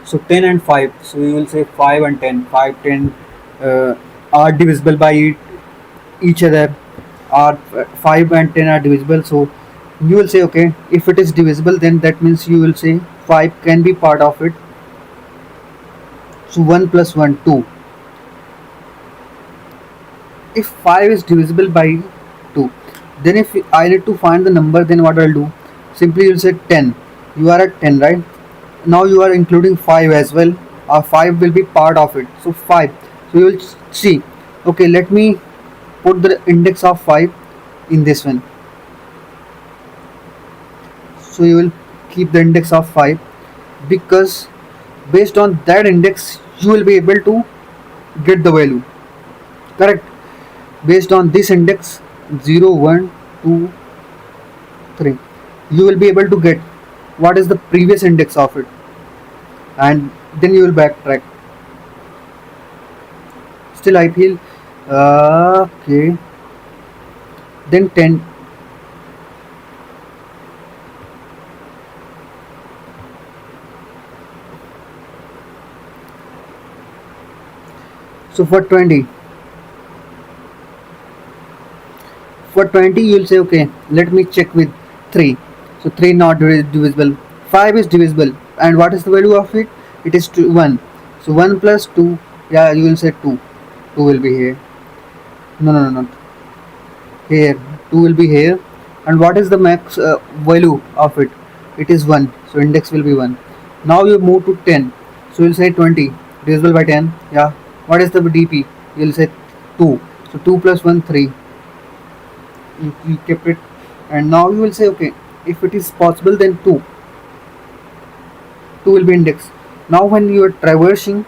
So 10 and 5, so you will say 5 and 10, 5 10 are divisible by each other, are 5 and 10 are divisible. So you will say okay, if it is divisible, then that means you will say 5 can be part of it. So 1 plus 1, 2. If 5 is divisible by 2, then if I need to find the number, then what I'll do, simply you'll say 10, you are at 10, right? Now you are including 5 as well, or 5 will be part of it, so 5. So you will see, okay, let me put the index of 5 in this one. So you will keep the index of 5, because based on that index you will be able to get the value, correct? Based on this index 0 1 2 3, you will be able to get what is the previous index of it, and then you will backtrack. Still I feel okay, then 10. So for 20, you'll say okay, let me check with 3. So 3 not divisible, 5 is divisible, and what is the value of it? It is 1. So 1 plus 2, yeah, you will say 2. 2 will be here. No, no, no, not here. 2 will be here. And what is the max value of it? It is 1. So index will be 1. Now you move to 10. So you'll say 20 divisible by 10. Yeah. What is the DP? You'll say 2. So 2 plus 1, 3. You kept it. And now you will say okay, if it is possible, then 2. 2 will be index. Now when you are traversing,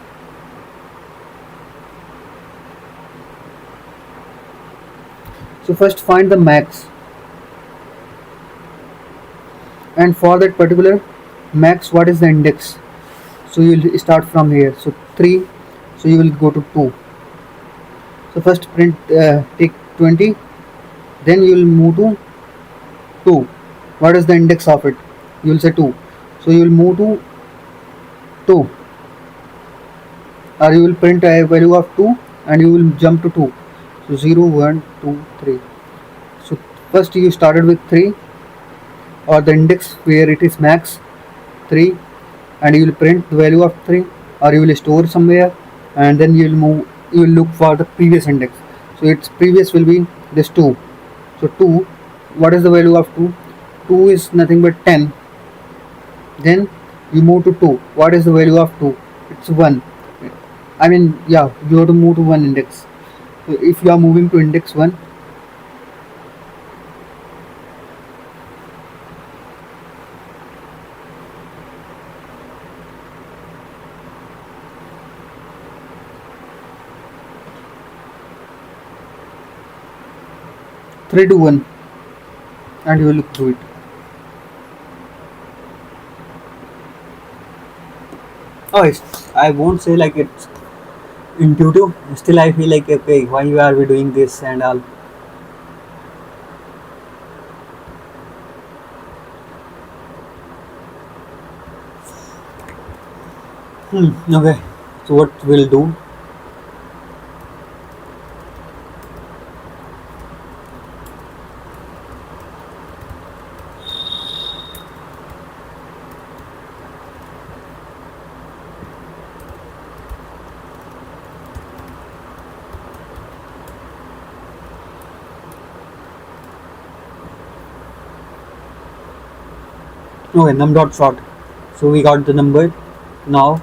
so first find the max, and for that particular max, what is the index? So you will start from here. So 3, so you will go to 2. So first print, take 20, then you will move to 2. What is the index of it? You will say 2. So you will move to 2, or you will print a value of 2 and you will jump to 2. So 0 1 2 3. So first you started with 3, or the index where it is max 3, and you will print the value of 3, or you will store somewhere, and then you will move, you will look for the previous index. So its previous will be this 2. So 2, what is the value of 2? 2 is nothing but 10. Then you move to 2. What is the value of 2? It's 1. I mean, yeah, you have to move to 1 index. So if you are moving to index 1, 3 to 1, and you will look through it. Oh, I won't say like it's intuitive. Still, I feel like okay, why are we doing this and all. Okay. So what we'll do? Okay, num dot sort. So we got the number. Now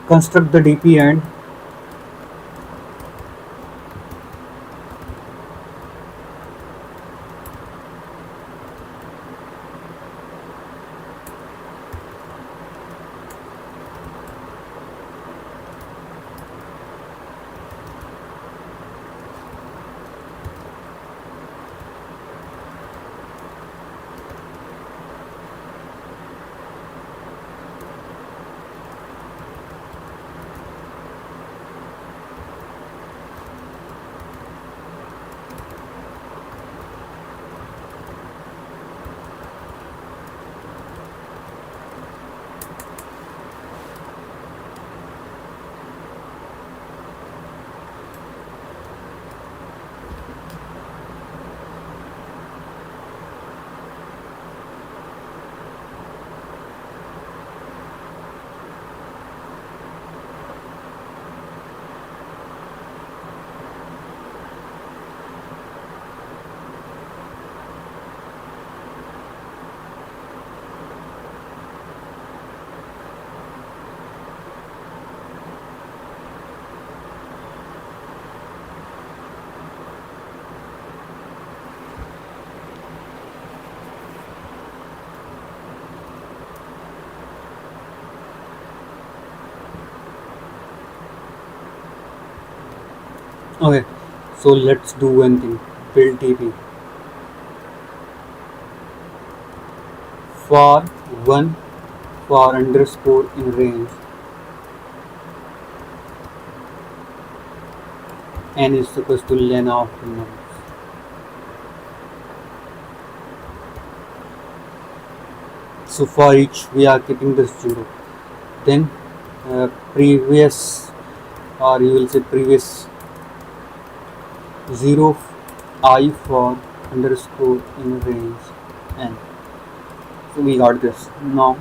construct the DP and okay. So let's do one thing. Build DP for one for underscore in range n is equals to len of nums. So for each we are keeping this zero. Then previous, or you will say previous 0 I for underscore in range n. So we got this. Now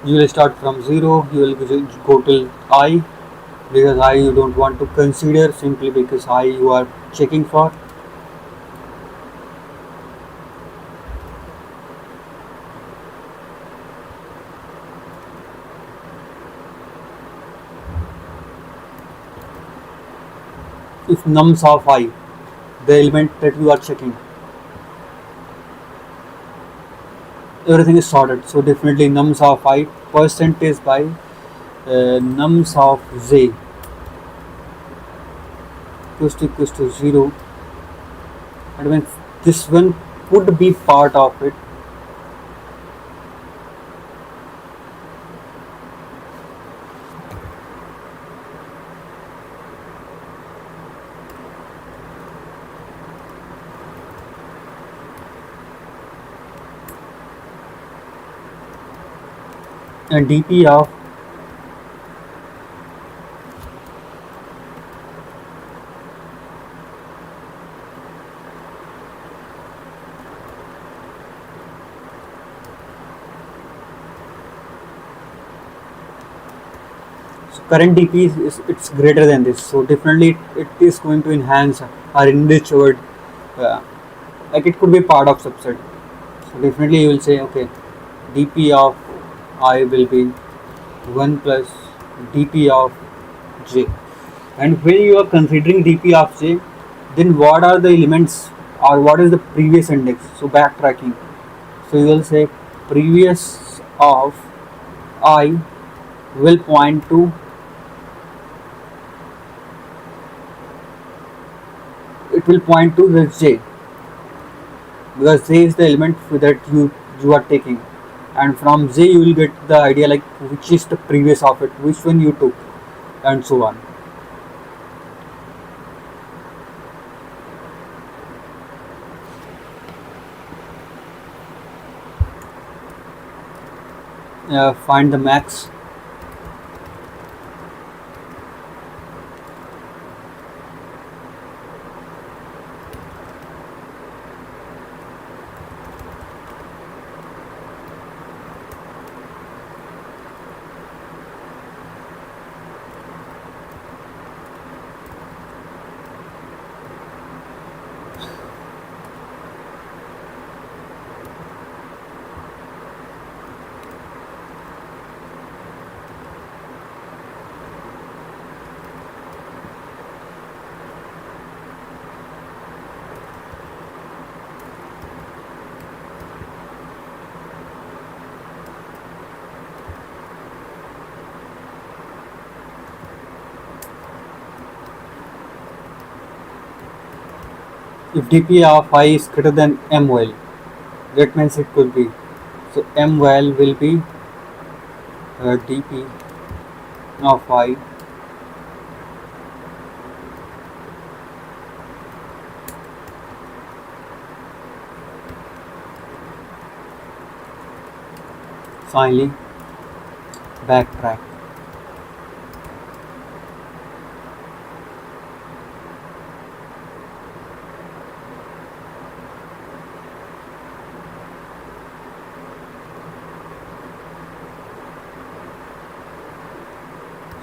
you will start from 0, you will go till I, because I you don't want to consider, simply because I you are checking for. If nums of I, the element that you are checking, everything is sorted, so definitely nums of I percentage by nums of z equals to 0. And when this one could be part of it, and dp of so current dp is it's greater than this, so definitely it is going to enhance or enrich our uh, like it could be part of subset. So definitely you will say okay, dp of I will be 1 plus dp of j. And when you are considering dp of j, then what are the elements or what is the previous index? So backtracking, so you will say previous of I will point to, it will point to the j, because j is the element that you are taking, and from j you will get the idea like which is the previous of it, which one you took, and so on. Find the max. If dp of I is greater than MOL, that means it could be. So MOL will be dp of I finally backtrack.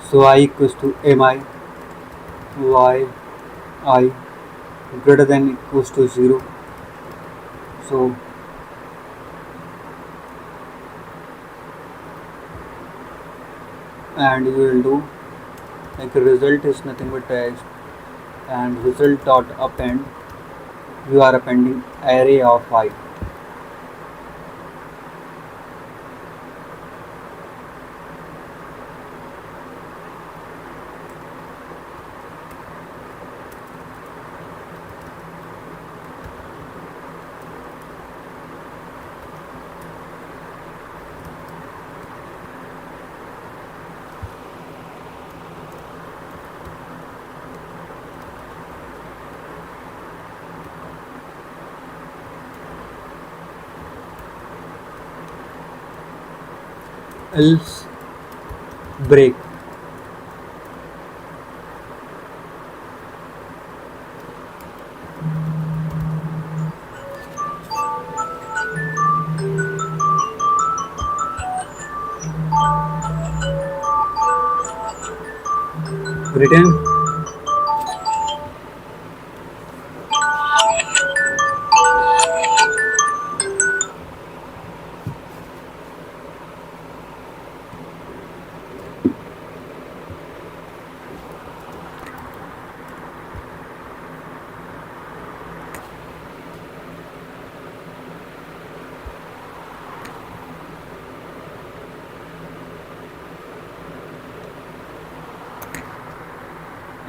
So I equals to mi while I greater than equals to 0. So and you will do like result is nothing but text and result dot append, you are appending array of I. Else break. Written.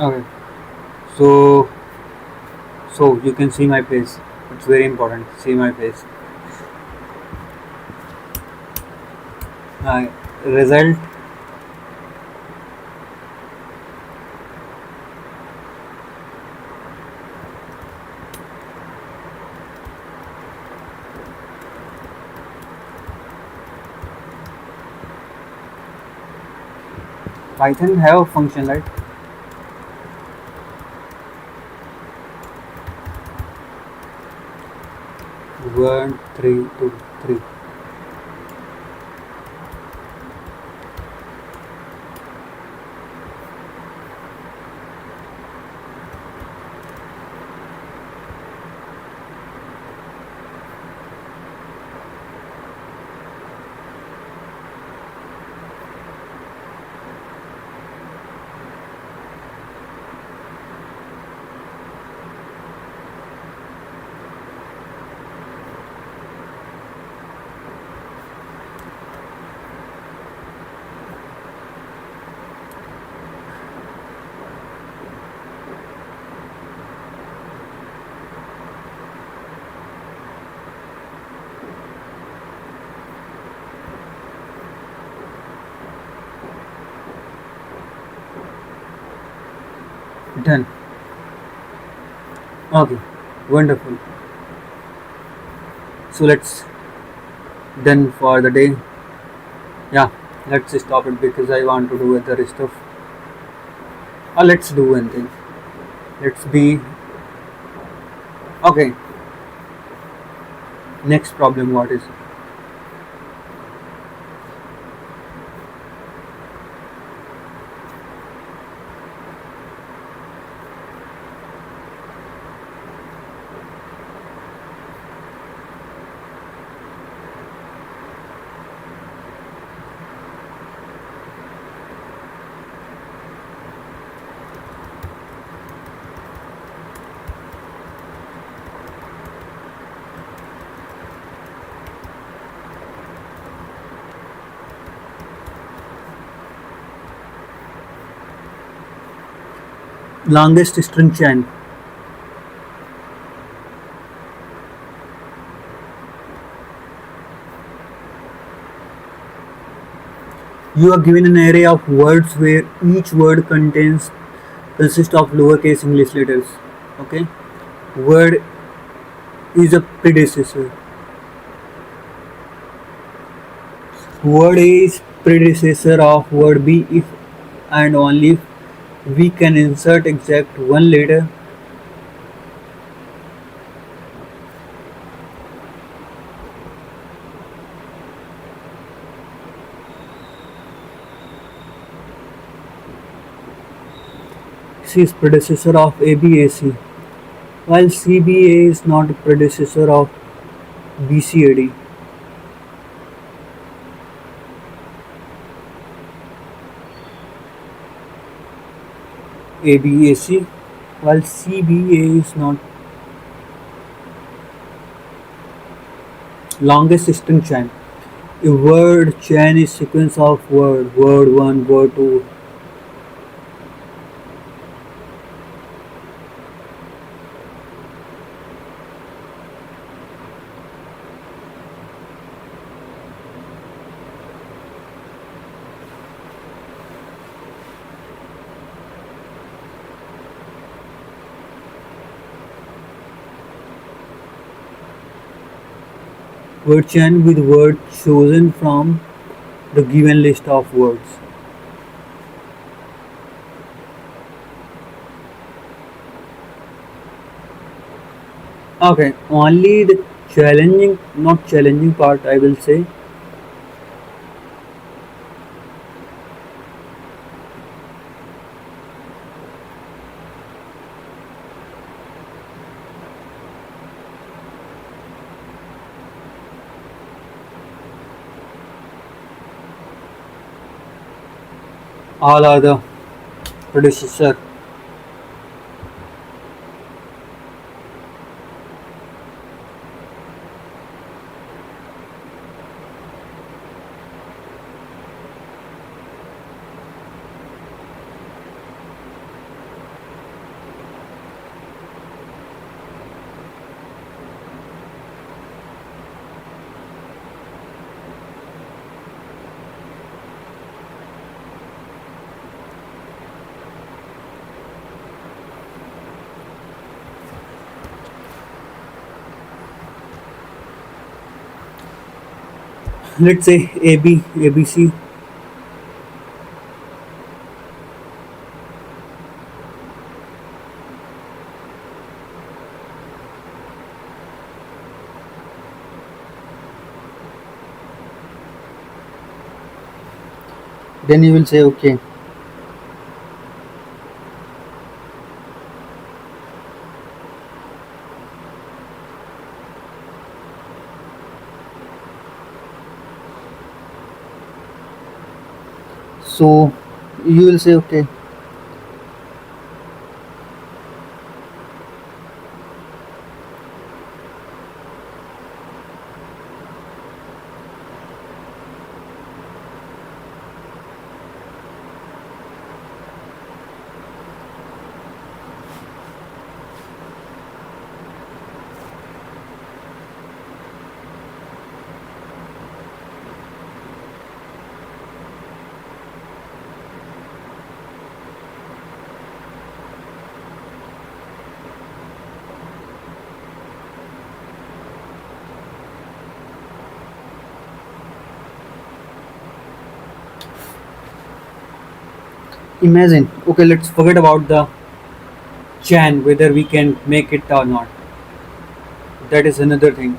Okay. So you can see my face. It's very important. See my face. Result. Python have a function, right? One, three, two, three. Done. Okay. Wonderful. So let's done for the day. Yeah. Let's stop it because I want to do other stuff. Or let's do one thing. Let's be okay. Next problem. What is longest string chain? You are given an array of words where each word consists of lowercase English letters. Okay, word is a predecessor. Word A is predecessor of word B if and only if we can insert exact one letter. C is predecessor of ABAC, while CBA is not a predecessor of BCAD. ABAC, while CBA is not longest string chain. A word chain is sequence of word 1, word 2. Word chain with word chosen from the given list of words. Okay, only the not challenging part I will say. All are the predecessor. Let's say AB, ABC. Then you will say okay. So you will say okay. Imagine. Okay, let's forget about the chain whether we can make it or not. That is another thing.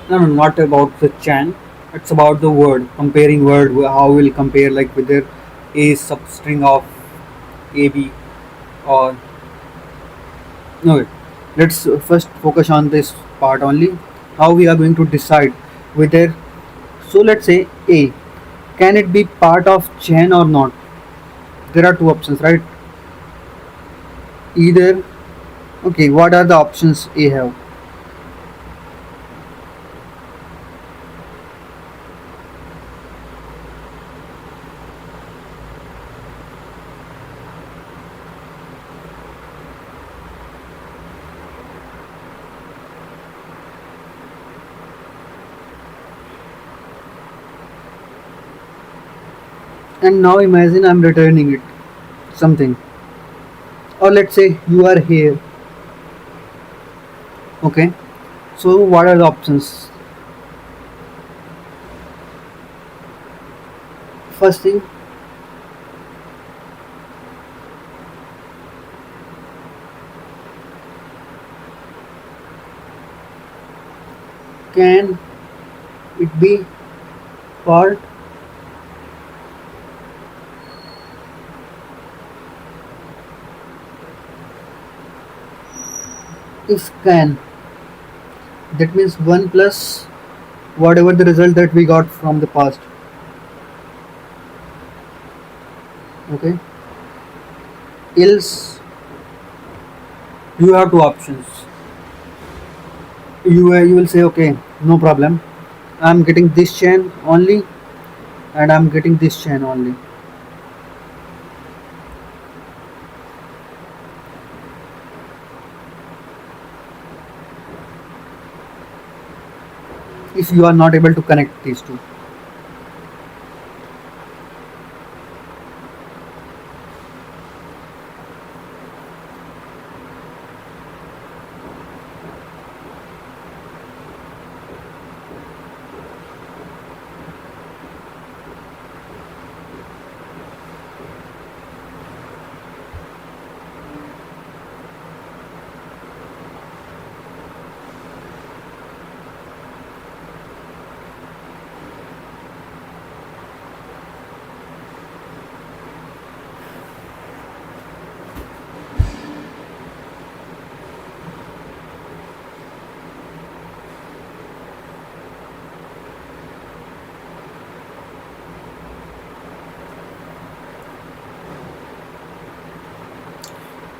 No, no, not about the chain. It's about the word. Comparing word. How we'll compare like whether A is substring of AB or no. Let's first focus on this part only. How we are going to decide whether. So let's say A. Can it be part of chain or not? There are two options, right? Either. Okay, what are the options A have? And now imagine I'm returning it something. Or let's say you are here. Okay. So what are the options? First thing, can it be part? If can, that means 1 plus whatever the result that we got from the past. Okay. Else you have two options. You will say okay, no problem. I'm getting this chain only, and I'm getting this chain only. If you are not able to connect these two.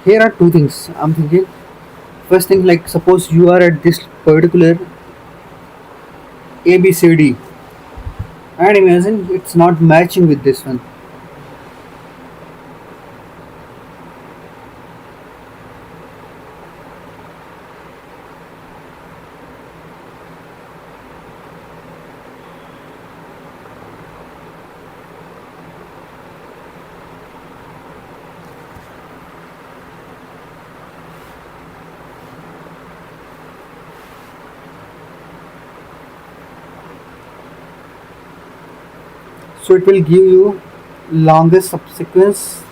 Here are two things I'm thinking. First thing, like suppose you are at this particular ABCD, and imagine it's not matching with this one. So it will give you longest subsequence.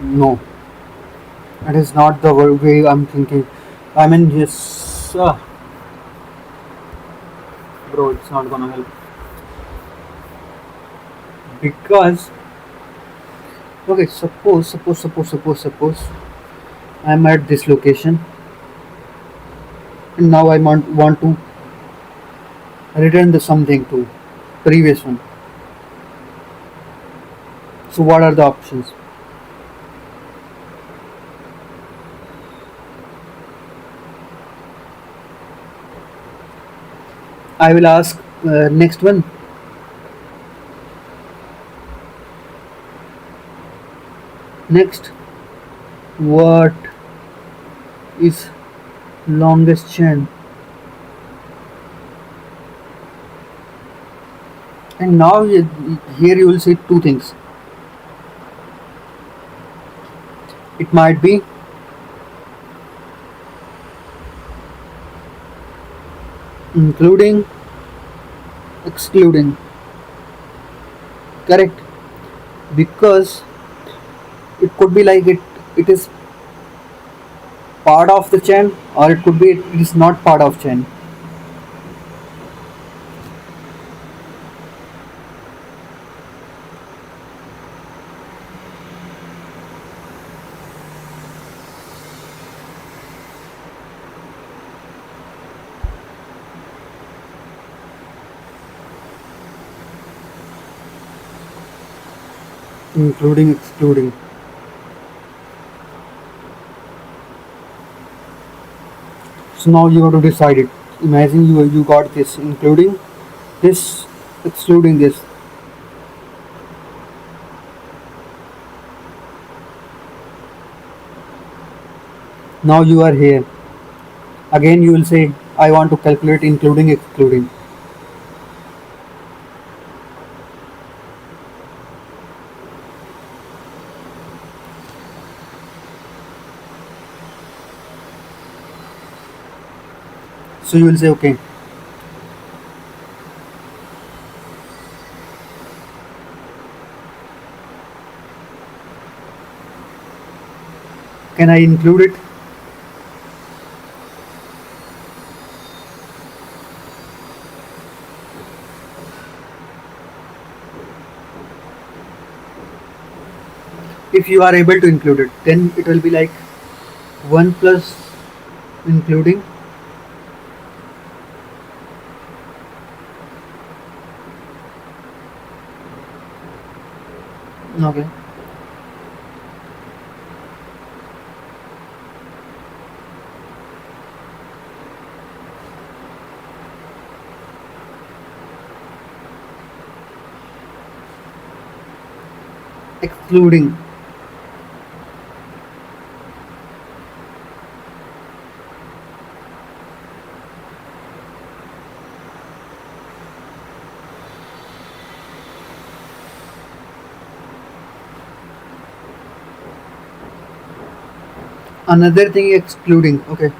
No, that is not the way I'm thinking. I mean, yes, bro, it's not gonna help because okay, suppose I'm at this location, and now I want to return the something to previous one. So what are the options? I will ask next one. Next, what is longest chain? And now here you will see two things. It might be including, excluding. Correct? Because it could be like it is part of the chain, or it could be it is not part of chain. Including, excluding. So now you have to decide it. Imagine you got this, including this, excluding this. Now you are here. Again you will say, I want to calculate including excluding. So you will say, okay, can I include it? If you are able to include it, then it will be like 1 plus including. Okay. Excluding. Another thing, excluding. Okay.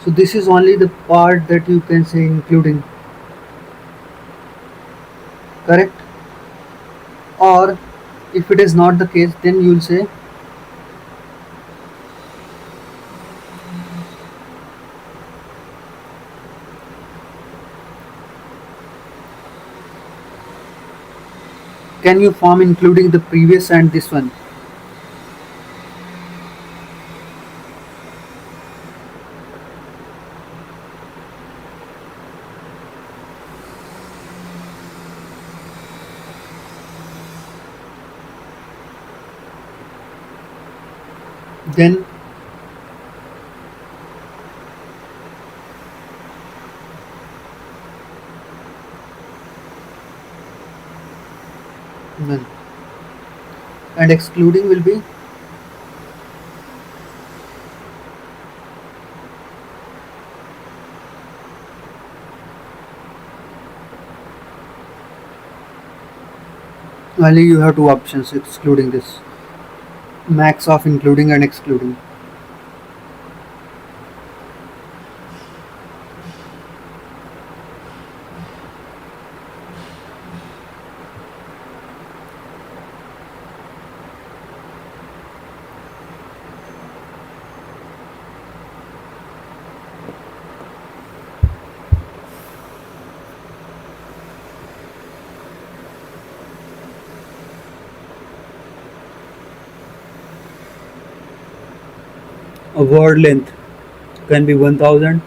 So this is only the part that you can say including, correct? Or if it is not the case, then you will say, can you form including the previous and this one? Then none. And excluding will be, only you have two options excluding this. Max of including and excluding. A word length can be 1000.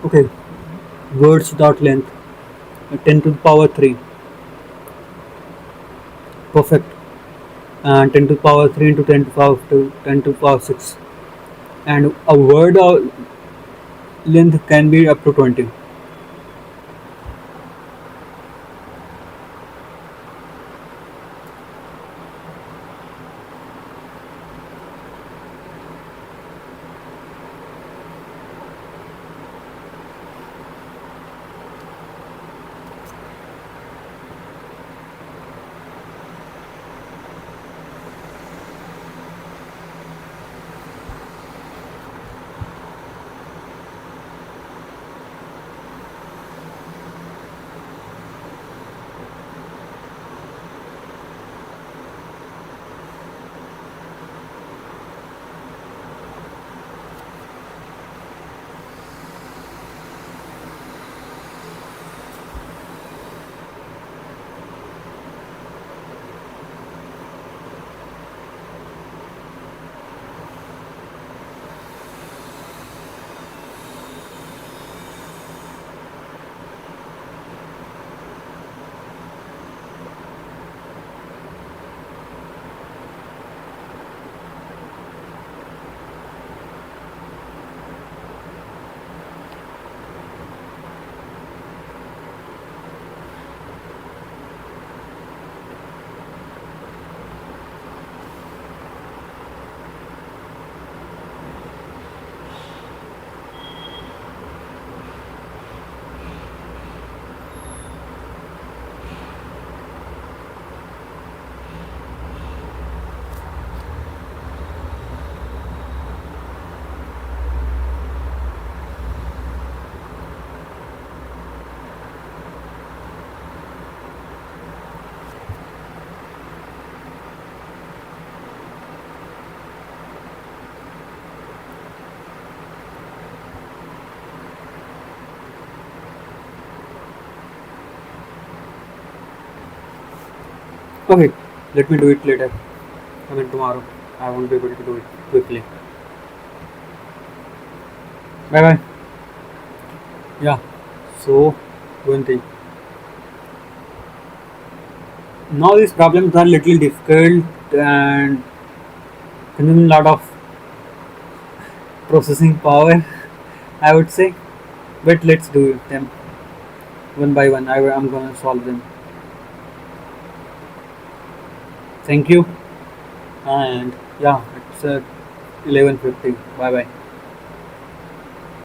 Okay, words dot length 10 to the power 3. Perfect. And 10 to the power 3 into 10 to the power 2, 10 to the power 6. And a word length can be up to 20. Okay, let me do it later. I mean tomorrow. I won't be able to do it quickly. Bye bye. Yeah. So one thing. Now these problems are little difficult and consuming a lot of processing power, I would say. But let's do them one by one. I'm gonna solve them. Thank you. And yeah, it's 11:50. Bye bye.